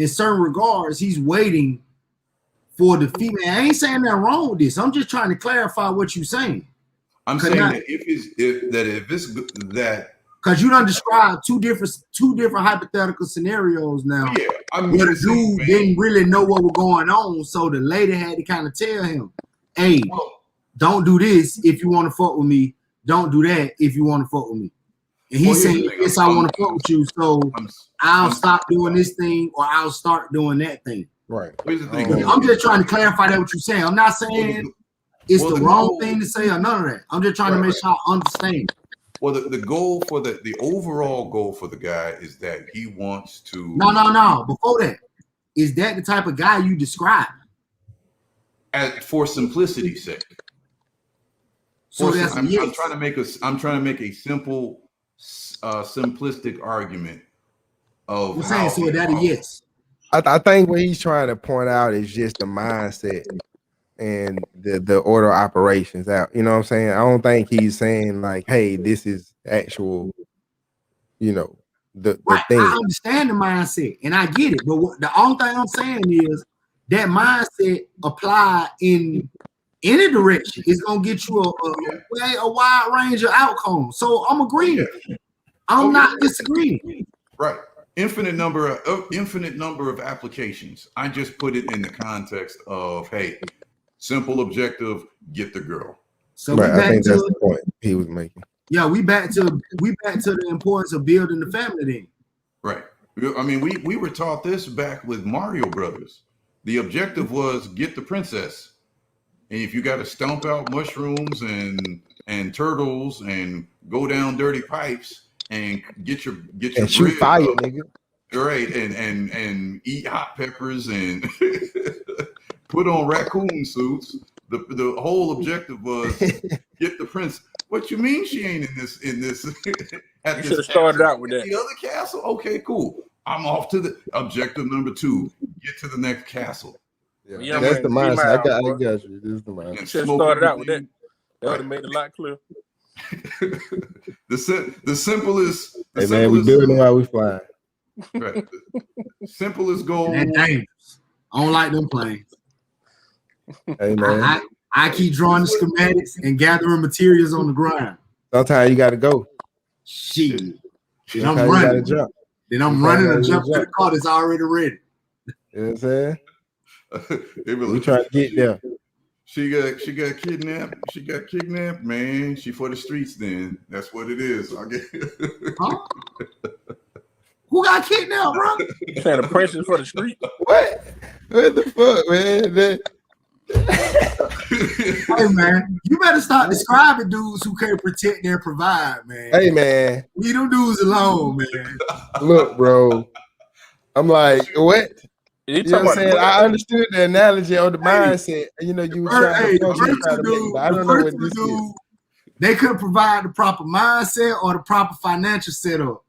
he's waiting for the female. I ain't saying that wrong with this. I'm just trying to clarify what you're saying. I'm saying that if it's that, because you done described two different hypothetical scenarios now. Yeah, where the dude didn't really know what was going on, so the lady had to kind of tell him, "Hey, don't do this if you want to fuck with me. Don't do that if you want to fuck with me." And he's saying, "Yes, I want to fuck with you, so I'll stop doing this thing or I'll start doing that thing." Right. Here's the thing. I'm just trying to clarify that what you're saying. I'm not saying it's the wrong thing to say or none of that. I'm just trying to make sure I understand. Well, the goal for the overall goal for the guy is that he wants to. No. Before that, is that the type of guy you describe? For simplicity's sake. So I'm trying to make a simple, simplistic argument of. I'm saying so that a yes. I think what he's trying to point out is just the mindset and the order of operations out. You know what I'm saying? I don't think he's saying like, hey, this is actual, the right. thing. I understand the mindset and I get it. But the only thing I'm saying is that mindset applied in any direction is going to get you a wide range of outcomes. So I'm agreeing. I'm not disagreeing. Right. Infinite number of applications. I just put it in the context of, hey, simple objective, get the girl. So right, I think that's the point he was making. Yeah, we back to the importance of building the family then. Right. I mean, we were taught this back with Mario Brothers. The objective was get the princess. And if you got to stomp out mushrooms and turtles and go down dirty pipes and get your shoot fire, nigga. Right, and eat hot peppers and put on raccoon suits. The whole objective was get the prince. What you mean she ain't in this? You should have started out with that. The other castle. Okay, cool. I'm off to the objective number 2. Get to the next castle. Yeah, that's the mindset. I got you. This is the mindset. You should have started out with that. That would have made it a lot clearer. the simplest. Hey man, we building while we flying. Right. The simplest goal. That's dangerous. I don't like them planes. Hey man, I keep drawing the schematics and gathering materials on the ground. Sometimes you got to go. Shit. Then I'm running. Then I'm running and jump to the car that's already ready. You know what I'm saying? We trying to get there. She got kidnapped. She got kidnapped, man. She for the streets then. That's what it is. I get huh? Who got kidnapped, bro? You saying the princess for the street? What the fuck, man? Hey man, you better start describing dudes who can't protect and provide, man. Hey man. Leave them dudes alone, man. Look, bro. I'm like, what? You know what I'm saying? I understood the analogy of the mindset. You know, you were trying to make, but I don't know what this is. They couldn't provide the proper mindset or the proper financial setup.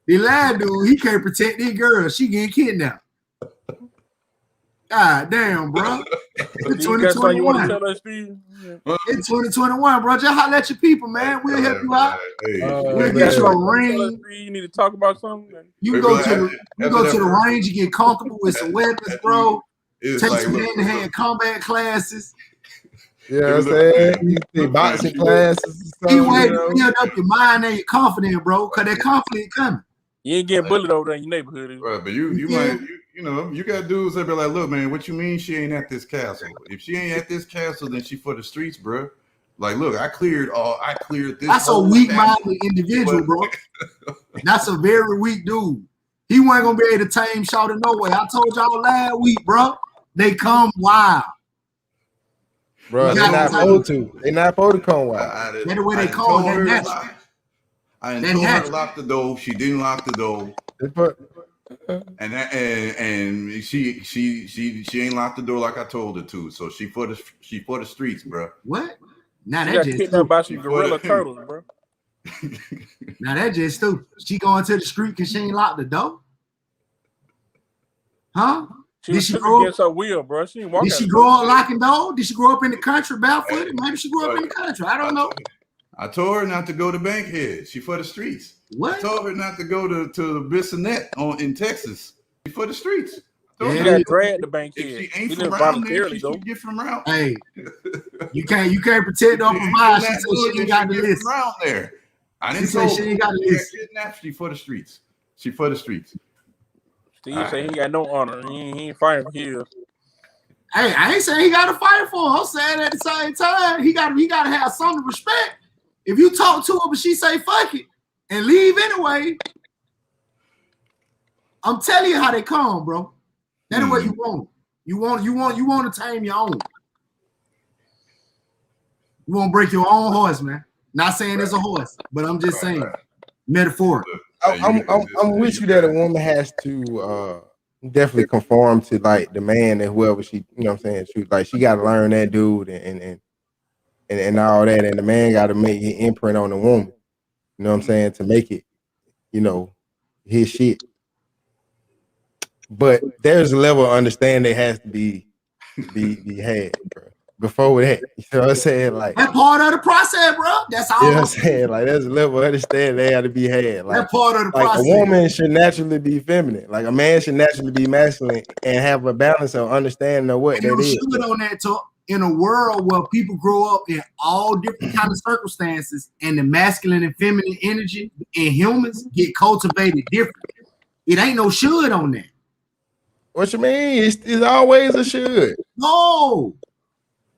The lad dude, he can't protect his girl. She getting kidnapped. God damn, bro. It's You got something you want to 2021. tell us, Steve? It's 2021, bro. Just holler at your people, man. We'll help you out. We'll man. get you a Tell us, ring. Steve, you need to talk about something. You can go to the range, you get comfortable with some weapons, bro. Take some hand-to-hand combat classes. Yeah, I'm saying you see boxing classes. He way to build up your mind and your confidence, bro. Cause that confidence coming. You ain't getting bullied over there in your neighborhood. Right, but you might, you know, you got dudes that be like, look, man, what you mean she ain't at this castle? If she ain't at this castle, then she for the streets, bro. Like, look, I cleared this. That's a weak-minded individual, bro. That's a very weak dude. He wasn't gonna be able to tame Shawty no way. I told y'all last week, bro. They come wild. Bro, they're not supposed to. They're not supposed to come wild. That's the way they call it. I told her to lock the door. She didn't lock the door. And she ain't locked the door like I told her to. So she for the streets, bro. What? Now You that got just kicked out by some gorilla turtles, bro. Now that just stupid. She going to the street because she ain't locked the door? Huh? Did she grow against her will, bro? She did she grow up locking doors? Did she grow up in the country barefooted? Maybe she grew up in the country. I don't know. I told her not to go to Bankhead. She for the streets. What? I told her not to go to Bissonnette in Texas. She for the streets. She got dragged to Bankhead. If she ain't from around there, she should get from around. Hey, you can't protect or provide. She said she ain't got the list. Around there. I didn't say she ain't got the list. She for the streets. She for the streets. Steve say he ain't got no honor. He ain't fighting for his. Hey, I ain't saying he got to fight for her. I'm saying at the same time, he got to have some respect. If you talk to her, but she say fuck it and leave anyway, I'm telling you how they come, bro. That's what you want. You want to tame your own. You want to break your own horse, man. Not saying it's a horse, but I'm just saying metaphor. I'm with you that a woman has to definitely conform to like the man and whoever she, you know what I'm saying? She got to learn that dude and all that, and the man got to make his imprint on the woman. You know what I'm saying? To make it, you know, his shit. But there's a level of understanding that has to be had, bro. Before that, you know what I'm saying? Like that part of the process, bro. That's all. You know what I'm saying? Like there's a level of understanding that had to be had. Like that part of the process. A woman should naturally be feminine. Like a man should naturally be masculine and have a balance of understanding of what that is. Should on that talk. In a world where people grow up in all different kind of circumstances and the masculine and feminine energy in humans get cultivated different. It ain't no should on that. What you mean? It's always a should. No.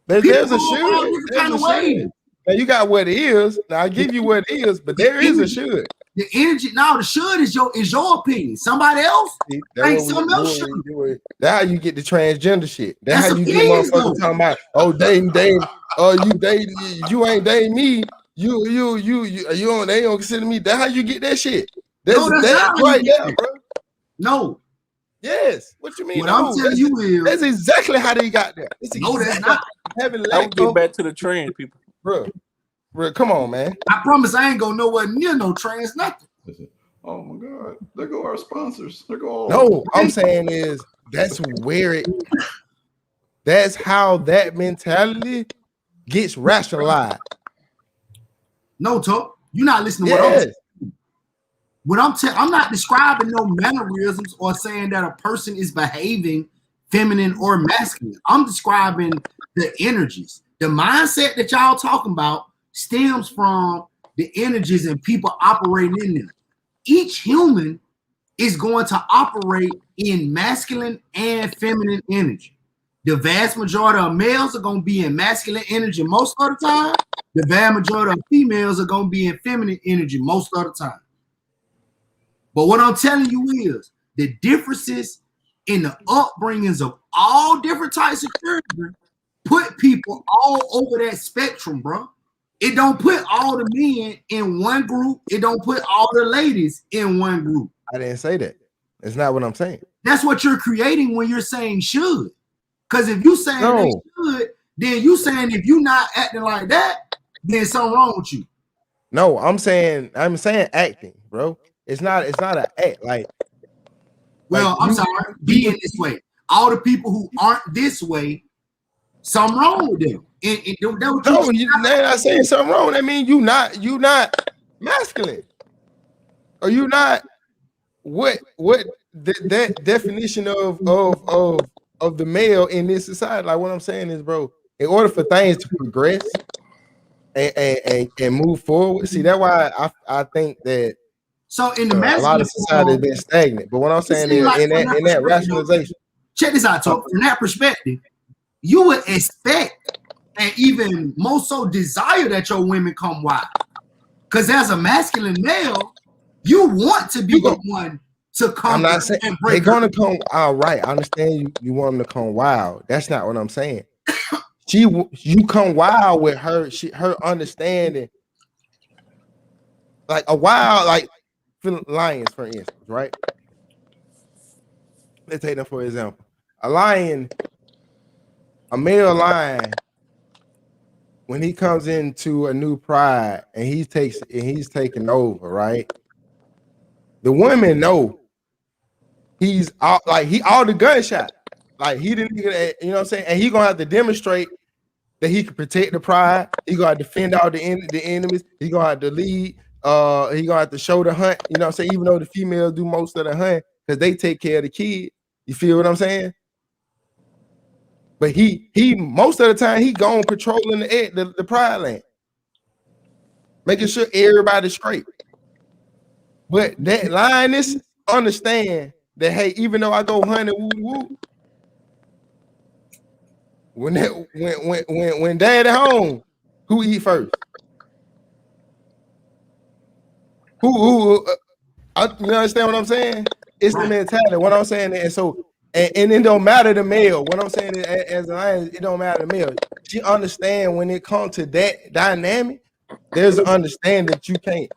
There's a should. Kind of way. Now you got what it is. Now I give you what it is, but there is a should. The energy now, the should is your opinion. Somebody else ain't something else should. That's how you get the transgender shit. That's how you get motherfuckers talking about, oh, dating, you dating, you ain't dating me. You don't, they don't consider me. That's how you get that shit. That's right there, bro. No. Yes. What you mean? What I'm telling you is that's exactly how they got there. No, that's not. I'll get back to the trend, people. Bro, come on, man. I promise I ain't going nowhere near no trans nothing. Oh my God. There go our sponsors. There go all. No, I'm saying is that's how that mentality gets rationalized. No, talk. You're not listening to what I'm saying. I'm not describing no mannerisms or saying that a person is behaving feminine or masculine. I'm describing the energies. The mindset that y'all talking about stems from the energies and people operating in them. Each human is going to operate in masculine and feminine energy. The vast majority of males are going to be in masculine energy most of the time. The vast majority of females are going to be in feminine energy most of the time. But what I'm telling you is the differences in the upbringings of all different types of children put people all over that spectrum, bro. It don't put all the men in one group. It don't put all the ladies in one group. I didn't say that. That's not what I'm saying. That's what you're creating when you're saying should. Because if you saying they should, then you saying if you're not acting like that, then something wrong with you. No, I'm saying acting, bro. It's not an act. Like I'm sorry, being this way. all the people who aren't this way, something wrong with them. No, they're not saying something wrong. I mean, you not masculine, or you not what that definition of the male in this society. Like what I'm saying is, bro, in order for things to progress and move forward, see that's why I think that so in the a lot of society has been stagnant. But what I'm saying is like in that rationalization. Check this out, Talk. From that perspective, you would expect and even more so desire that your women come wild. Because as a masculine male, you want to be the one to come. I'm not saying they're gonna come. All right, I understand you want them to come wild. That's not what I'm saying. You come wild with her. Her understanding, like a wild, like lions, for instance, right? Let's take them for example. A lion, a male lion, when he comes into a new pride and he's taking over, right? The women know he's all the gunshot. Like he didn't get, you know what I'm saying? And he gonna have to demonstrate that he can protect the pride. He gonna have to defend all the enemies. He gonna have to lead. He gonna have to show the hunt. You know what I'm saying? Even though the females do most of the hunt because they take care of the kid. You feel what I'm saying? But he most of the time he gone patrolling the pride land, making sure everybody's straight. But that lioness understand that, hey, even though I go hunting, woo, when dad at home, who eat first? You understand what I'm saying? It's the mentality. What I'm saying, and so and it don't matter the male. What I'm saying is, as a lion, it don't matter the male. She understand when it comes to that dynamic. There's an understanding that you can't.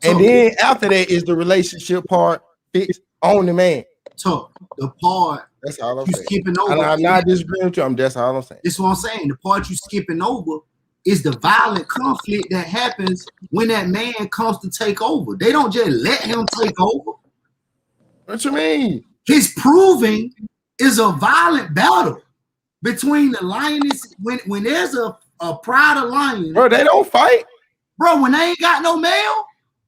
And then after that is the relationship part fixed on the man. So the part that's all I'm saying. Skipping over. I'm not disagreeing with you. That's all I'm saying. That's what I'm saying. The part you skipping over is the violent conflict that happens when that man comes to take over. They don't just let him take over. What you mean? His proving is a violent battle between the lioness. When there's a pride of lions, bro, they don't fight. Bro, when they ain't got no male,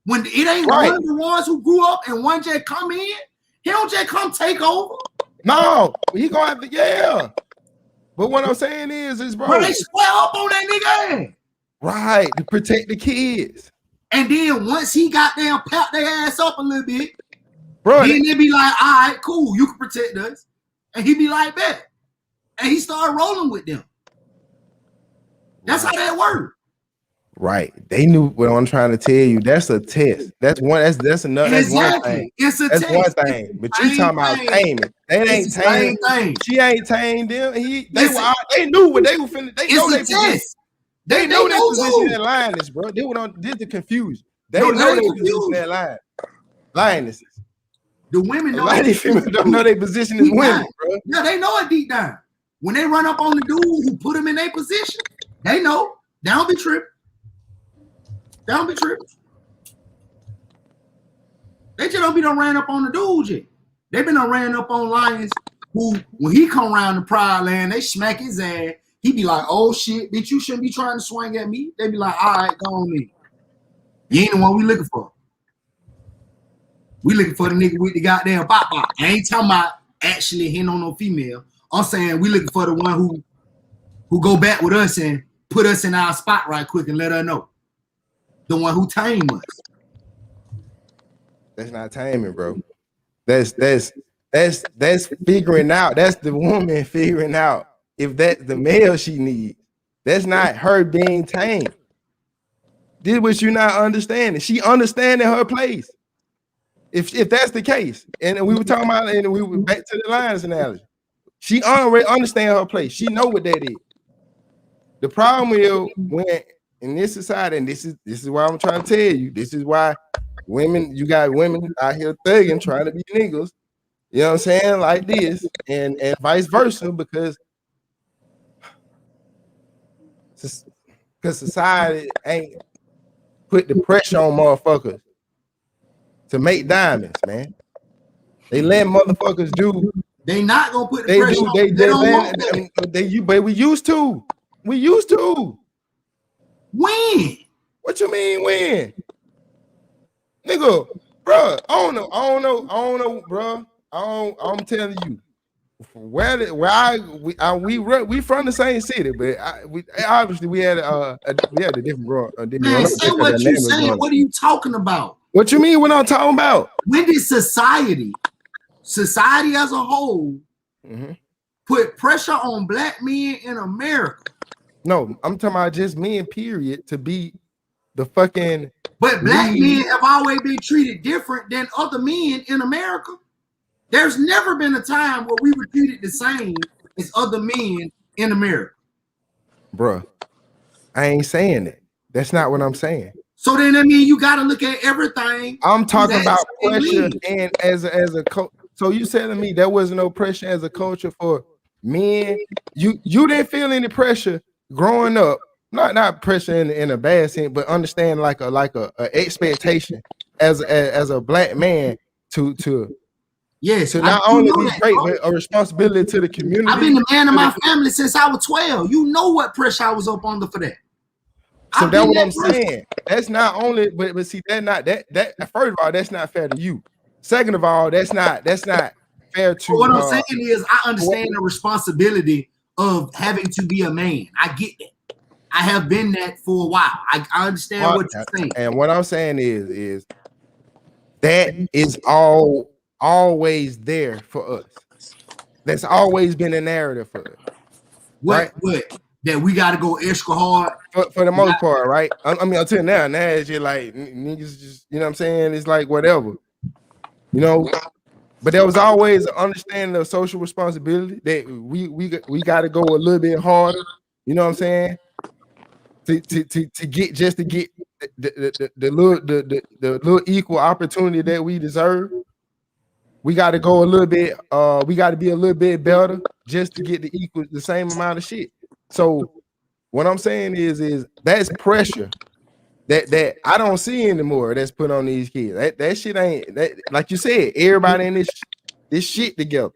when it ain't one of the ones who grew up and one just come in, he don't just come take over. No, he gonna have to, yeah. But what I'm saying is bro, they square up on that nigga. Right, to protect the kids. And then once he got down, pat their ass up a little bit, bro, then they be like, all right, cool, you can protect us. And he be like that. And he started rolling with them. That's how that worked. Right. They knew what I'm trying to tell you. That's a test. That's one. That's another. That's one thing. It's a that's test. One thing. But you talking about taming? They ain't tamed. She ain't tamed them. They knew what they were finna. They know they position. They know their position at lioness, bro. They were on. This the confusion. They know their position at lion. Lionesses. The women know. A lot of these females don't know their position as women, bro. Yeah, they know it deep down. When they run up on the dude who put them in their position, they know. They don't be tripping. They don't be tripping. They just don't be done ran up on the dudes yet. They been done ran up on lions who, when he come around the pride land, they smack his ass. He be like, oh shit, bitch, you shouldn't be trying to swing at me. They be like, all right, go on me. You ain't the one we looking for. We looking for the nigga with the goddamn bop bop. I ain't talking about actually hitting on no female. I'm saying we looking for the one who go back with us and put us in our spot right quick and let her know. The one who tamed us. That's not taming, bro. That's figuring out. That's the woman figuring out if that's the male she needs. That's not her being tamed. This what you not understanding. She understanding her place. If that's the case, and we were talking about, and we were back to the lions analogy. She already understand her place. She know what that is. The problem is when in this society, and this is why I'm trying to tell you, this is why you got women out here thugging, trying to be niggas, you know what I'm saying, like this, and vice versa, because society ain't put the pressure on motherfuckers to make diamonds, man. They let motherfuckers do They not gonna put the They pressure do. on. They Don't want that. but we used to. We used to. When? What you mean when? Nigga, bro, I don't know, bro. I'm telling you, we from the same city, but obviously we had a different growing. Man, say what you saying. What are you talking about? What you mean? What I'm talking about? When did society as a whole, put pressure on black men in America? No, I'm talking about just men, period, to be the fucking. But black men have always been treated different than other men in America. There's never been a time where we were treated the same as other men in America. Bruh, I ain't saying that. That's not what I'm saying. So then I mean you got to look at everything. I'm talking about pressure and as a coach. So you telling me there was no pressure as a culture for men? You didn't feel any pressure growing up. Not pressure in a bad sense, but understand like a expectation as a black man to yes, to not only be great, but a responsibility to the community. I've been the man of my family since I was 12. You know what pressure I was up under for that. So that's what I'm saying. That's not only, but see, that first of all, that's not fair to you. Second of all, that's not fair to. What I'm saying is, I understand the responsibility of having to be a man. I get that. I have been that for a while. I understand what you're saying. And what I'm saying is that is always there for us. That's always been a narrative for us. What that we got to go extra hard for the most part, right? I mean, until now it's just like niggas just, you know what I'm saying? It's like whatever, you know. But there was always an understanding of social responsibility that we got to go a little bit harder. You know what I'm saying? To get the little equal opportunity that we deserve. We got to go a little bit. We got to be a little bit better just to get the same amount of shit. So what I'm saying is that's pressure that I don't see anymore. That's put on these kids. That shit ain't that. Like you said, everybody in this shit together.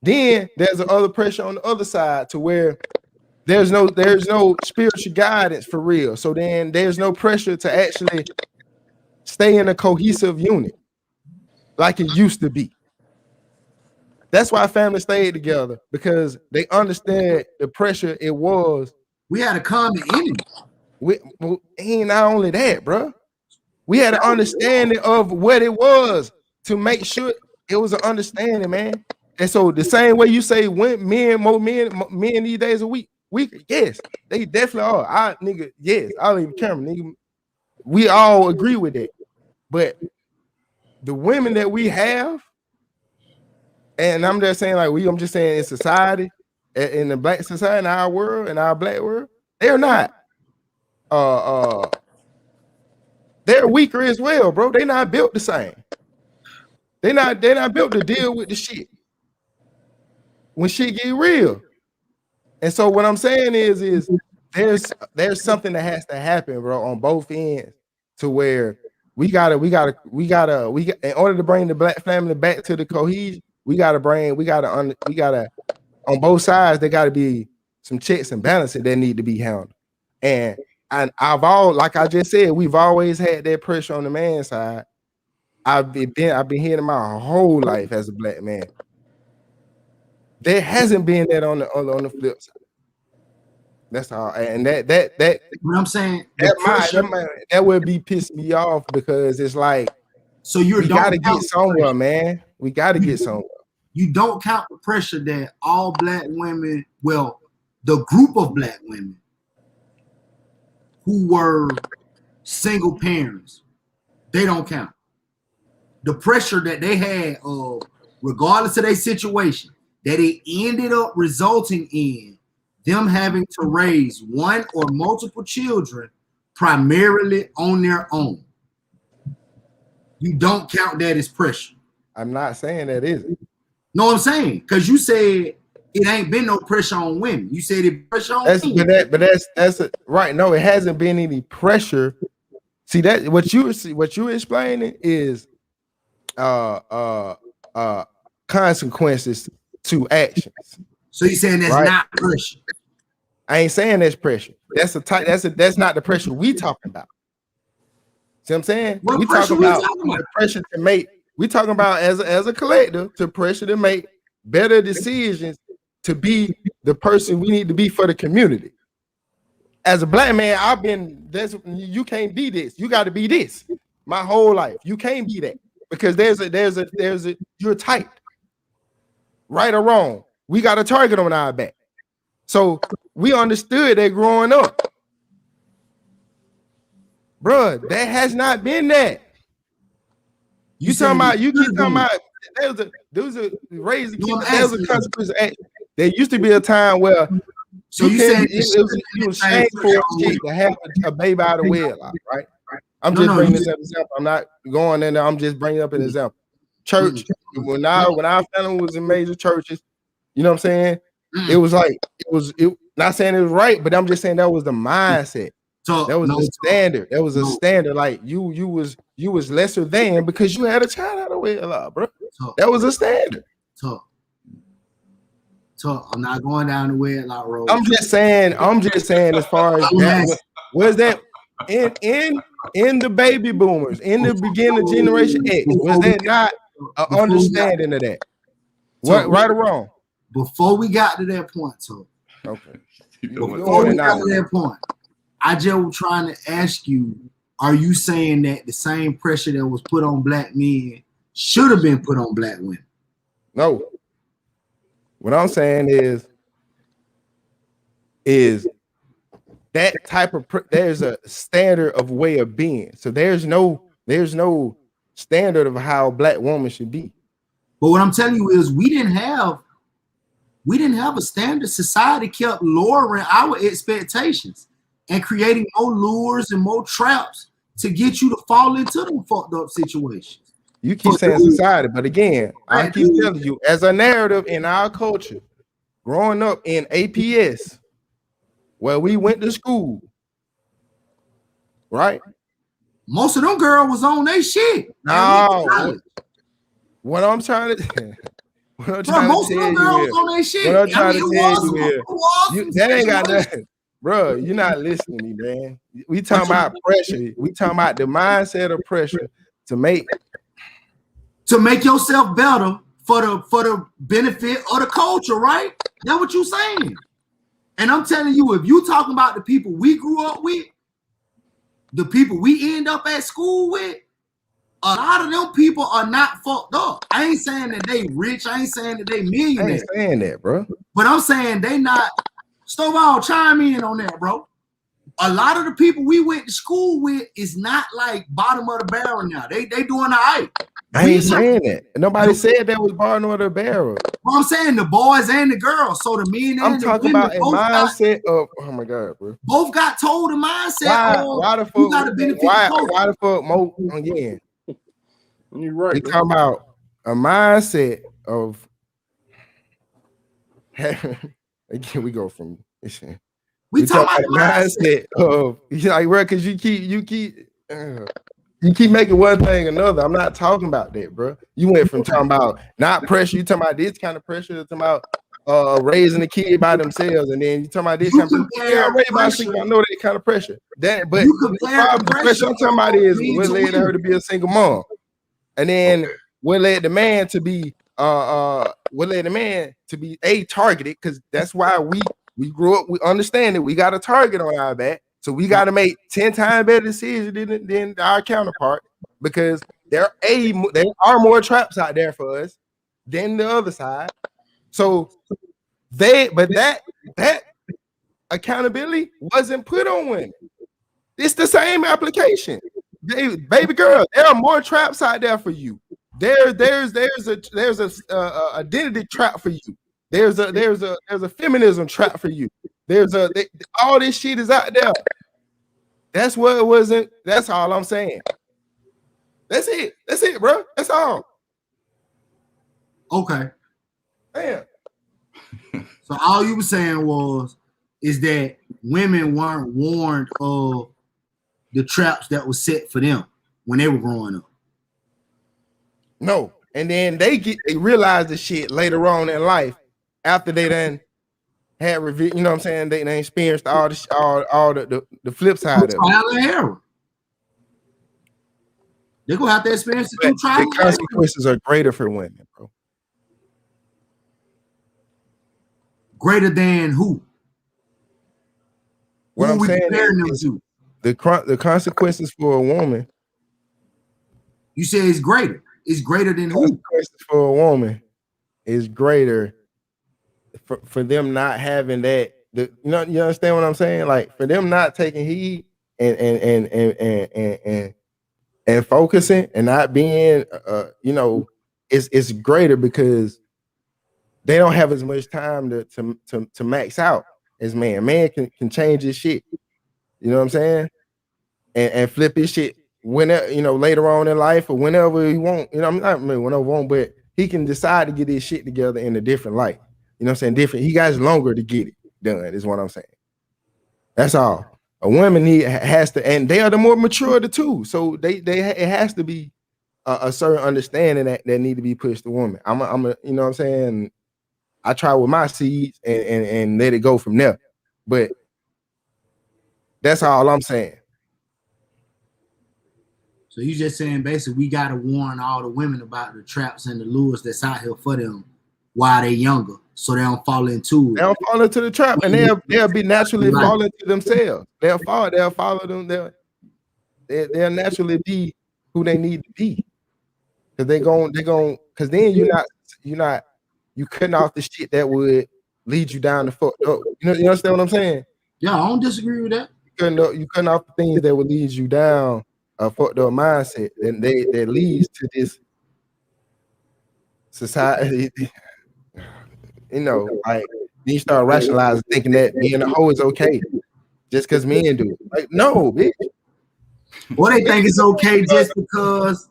Then there's the other pressure on the other side to where there's no spiritual guidance for real. So then there's no pressure to actually stay in a cohesive unit like it used to be. That's why families stayed together, because they understand the pressure it was. We had a common enemy. Ain't not only that, bro. We had an understanding of what it was to make sure it was an understanding, man. And so the same way you say more men these days a week, yes, they definitely are. Yes, I don't even care, nigga. We all agree with that. But the women that we have, and I'm just saying, I'm just saying in society, in the black society, in our world, in our black world, they're not. They're weaker as well, bro. They're not built the same. They're not built to deal with the shit when shit get real. And so what I'm saying is there's something that has to happen, bro, on both ends, to where we gotta in order to bring the black family back to the cohesion, we gotta on both sides, there gotta be some checks and balances that need to be handled. And like I just said, we've always had that pressure on the man side. I've been hearing my whole life as a black man. There hasn't been that on the flip side. That's all. And that what I'm saying, that would be pissing me off, because it's like, so we gotta get somewhere, man. We gotta get somewhere. You don't count the pressure that all black women, well, the group of black women who were single parents, they don't count. The pressure that they had, regardless of their situation, that it ended up resulting in them having to raise one or multiple children primarily on their own. You don't count that as pressure. I'm not saying that is it. No, I'm saying, because you said it ain't been no pressure on women. You said it pressure on women. But that's right. No, it hasn't been any pressure. See, that what you're explaining is consequences to actions. So you saying that's Right. not pressure? I ain't saying that's pressure. That's not the pressure we talking about. See what I'm saying? What We pressure talking we about talking about? the pressure to make. We talking about as a collective to pressure to make better decisions to be the person we need to be for the community. As a black man, you can't be this. You got to be this. My whole life, you can't be that because you're tight, right or wrong. We got a target on our back, so we understood that growing up, bruh. That has not been that. You keep talking about there was a raise the kid, there was a consequence of action. There used to be a time where it was shameful shit to have a baby out of wedlock, right? I'm just bringing this as an example. I'm not going in there. I'm just bringing up an example. Church, when our family was in major churches, you know what I'm saying? It was like not saying it was right, but I'm just saying that was the mindset. That was the standard. That was a standard. Like you was lesser than because you had a child out of wedlock, bro. That was a standard. I'm not going down the wedlock road. I'm just saying as far as that was that in the baby boomers, in the beginning of Generation X, was that not an understanding of that? What, right or wrong? Before we got to that point, okay. Before we got to that point, I just was trying to ask you, are you saying that the same pressure that was put on black men should have been put on black women? No. What I'm saying is that type of there's a standard of way of being. So there's no standard of how a black woman should be. But what I'm telling you is we didn't have a standard. Society kept lowering our expectations and creating more lures and more traps to get you to fall into them fucked up situations. You keep saying society, but again, I keep telling you, as a narrative in our culture, growing up in APS, where we went to school, right? Most of them girls was on their shit. No, what I'm trying to tell you is, that ain't got nothing, bro. You're not listening to me, man. We talking about pressure. We talking about the mindset of pressure to make yourself better for the benefit of the culture, right? That's what you saying. And I'm telling you, if you talking about the people we grew up with, the people we end up at school with, a lot of them people are not fucked up. I ain't saying that they rich. I ain't saying that they millionaires. I ain't saying that, bro. But I'm saying they not. Stovall, chime in on that, bro. A lot of the people we went to school with is not like bottom of the barrel now. They doing all right. I ain't saying that. Nobody said that was bottom of the barrel. Well, I'm saying the boys and the girls. So the men and I'm talking about a mindset of, oh my God, bro. Both got told the mindset. Why the fuck? You gotta benefit why the fuck? Mo again. You're right. We talking about a mindset of. Again, we go from. We talking about a mindset of like, bro, because you keep making one thing another. I'm not talking about that, bro. You went from talking about not pressure. You talking about this kind of pressure. You talking about raising a kid by themselves, and then you talking about this kind of pressure. I raised my single. I know that kind of pressure. That, but the pressure I'm talking about is what led her to be a single mom, and then what led the man to be targeted, because that's why we grew up. We understand that we got a target on our back. So we got to make 10 times better decisions than our counterpart, because there are more traps out there for us than the other side. So that accountability wasn't put on women. It's the same application. Baby girl, there are more traps out there for you. There's a identity trap for you. There's a feminism trap for you. All this shit is out there. That's what it wasn't. That's all I'm saying. That's it, bro. That's all. Okay. Damn. So all you were saying is that women weren't warned of the traps that was set for them when they were growing up. No, and then they realize the shit later on in life after they done had review. You know what I'm saying? They experienced all the flip side of it. Trial and error. They're gonna have to experience it through trial. The consequences are greater for women, bro. Greater than who? What I'm saying is the consequences for a woman. You say it's greater. It's greater than who? Consequences for a woman is greater for them not having that. You understand what I'm saying? Like for them not taking heed and focusing and not being, it's greater because they don't have as much time to max out as man. Man can change his shit. You know what I'm saying? And flip his shit whenever, later on in life or whenever he want. Whenever he want, but he can decide to get his shit together in a different light. You know what I'm saying? Different. He got longer to get it done, is what I'm saying. That's all. A woman has to, and they are the more mature of the two. So it has to be a certain understanding that need to be pushed to woman. I'm a, you know what I'm saying? I try with my seeds and let it go from there. But that's all I'm saying. So you just saying basically we gotta warn all the women about the traps and the lures that's out here for them while they're younger, so they don't fall into it. They don't fall into the trap, and they'll be naturally fall into themselves. They'll follow them. They'll naturally be who they need to be. Cause because then you cutting off the shit that would lead you down the fucked up. You understand what I'm saying? Yeah, I don't disagree with that. You cutting off the things that would lead you down a fucked up mindset, and that leads to this society. Like you start rationalizing, thinking that being a hoe is okay just because men do it. Like, no, bitch. Or they think it's okay just because,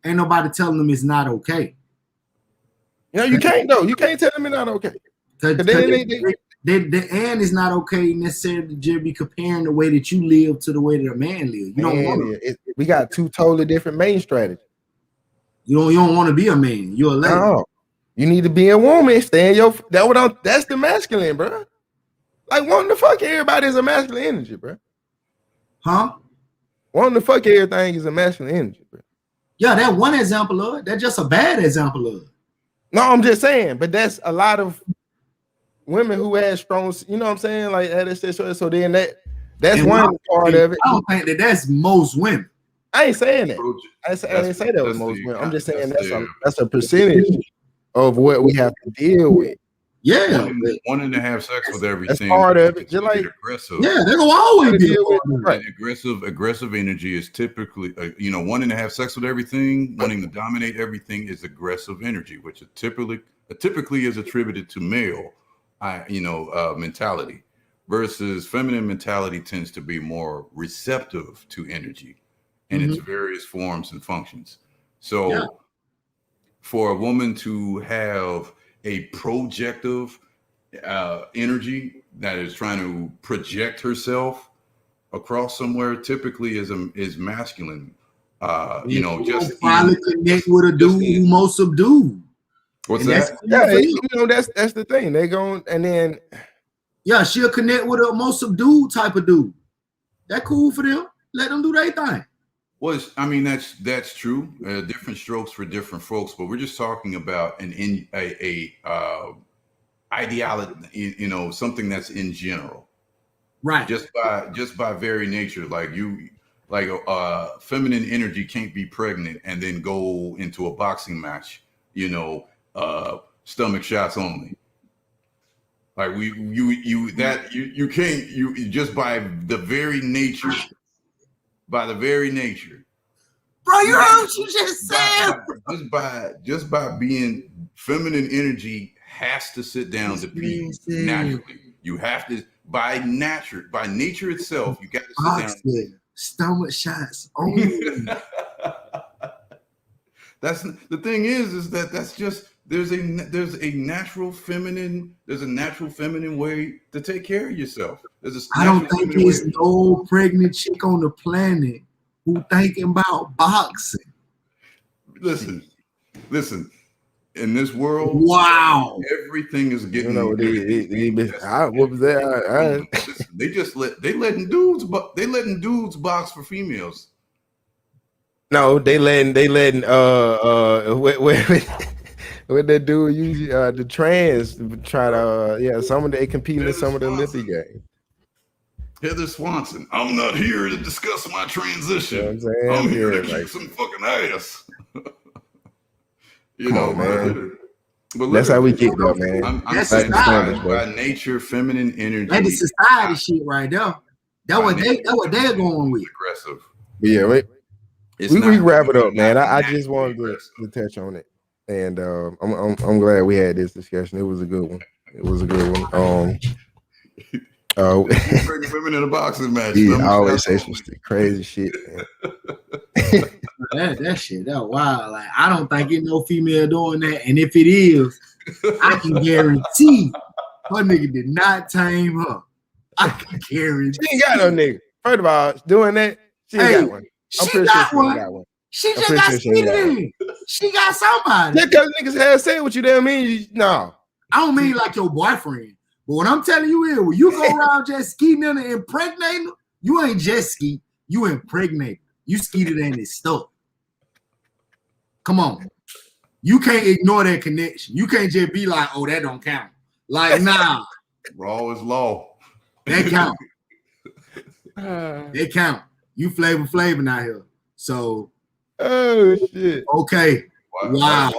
ain't nobody telling them it's not okay. You can't though. You can't tell them it's not okay. And it's not okay necessarily to be comparing the way that you live to the way that a man lives. You don't want to. We got two totally different main strategies. You don't want to be a man. You're a lady. No. You need to be a woman. Stay in your. That's the masculine, bro. Like wanting to fuck everybody is a masculine energy, bro. Huh? Wanting to fuck everything is a masculine energy, bro. Yeah, that's one example of it. That's just a bad example of it. No, I'm just saying, but that's a lot of women who have strong, you know what I'm saying? Like so then that's one part of it. I don't think that's most women. I ain't saying that. I didn't say that was most women. I'm just saying that's a percentage of what we have to deal with. Yeah, wanting to have sex with everything. That's part of it. Just like aggressive. Yeah, they're gonna always be right. Aggressive energy is typically, wanting to have sex with everything, wanting to dominate everything is aggressive energy, which typically is attributed to male, mentality, versus feminine mentality tends to be more receptive to energy and its various forms and functions. So, for a woman to have a projective energy that is trying to project herself across somewhere typically is masculine. Just probably connect with a dude who most subdued. What's that? That's the thing. They go and then she'll connect with a most subdued type of dude. That cool for them. Let them do their thing. Well, that's true. Different strokes for different folks, but we're just talking about an ideology, something that's in general, right? Just by very nature, feminine energy can't be pregnant and then go into a boxing match, stomach shots only. Like you can't just by the very nature. By the very nature, bro, you heard what you just said. Just by being feminine energy has to sit down to pee naturally. You have to by nature itself. You got to sit down. Stomach shots. Oh, that's the thing is that's just there's a natural feminine way to take care of yourself. I don't think there's no pregnant chick on the planet who thinking about boxing. Listen. In this world, wow, everything is getting. What was that? Listen, they letting dudes box for females. No, they letting what that dude usually the trans try to some of they competing in some of the Olympic games. Heather Swanson, I'm not here to discuss my transition. You know I'm here to kick some fucking ass. Man. But that's how we get there, man. I'm saying by nature, feminine energy. That's the society shit right there. That's what they're going with. Aggressive. Yeah, right. We wrap it up, man. I just wanted to touch on it, and I'm glad we had this discussion. It was a good one. Bringing women in a boxing match. Yeah, I always say some crazy shit, man. that shit, that wild. Like, I don't think it's no female doing that, and if it is, I can guarantee her nigga did not tame her. I can guarantee. She ain't got no nigga. First of all, doing that, she ain't got one. I'm pretty sure she ain't got one. She just got skeeted. She got somebody. Just because niggas had sex with you, that mean no. I don't mean like your boyfriend. But what I'm telling you is, when you go around just skeeting and impregnating her, you ain't just skeet, you impregnate. You skeeted and it's stuck. Come on. You can't ignore that connection. You can't just be like, oh, that don't count. Like, nah. Raw is law. That count. They count. You flavor out here. So, oh shit. Okay. Wow.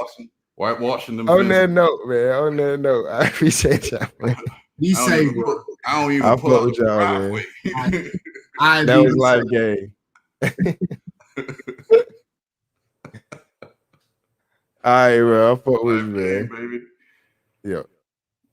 Whitewashing them. On that note, man. On that note, I appreciate y'all, man. Be safe, bro. I don't even I'll fuck with y'all, man. That was live game. All right, bro. I'll fuck with you, man. Baby. Yeah.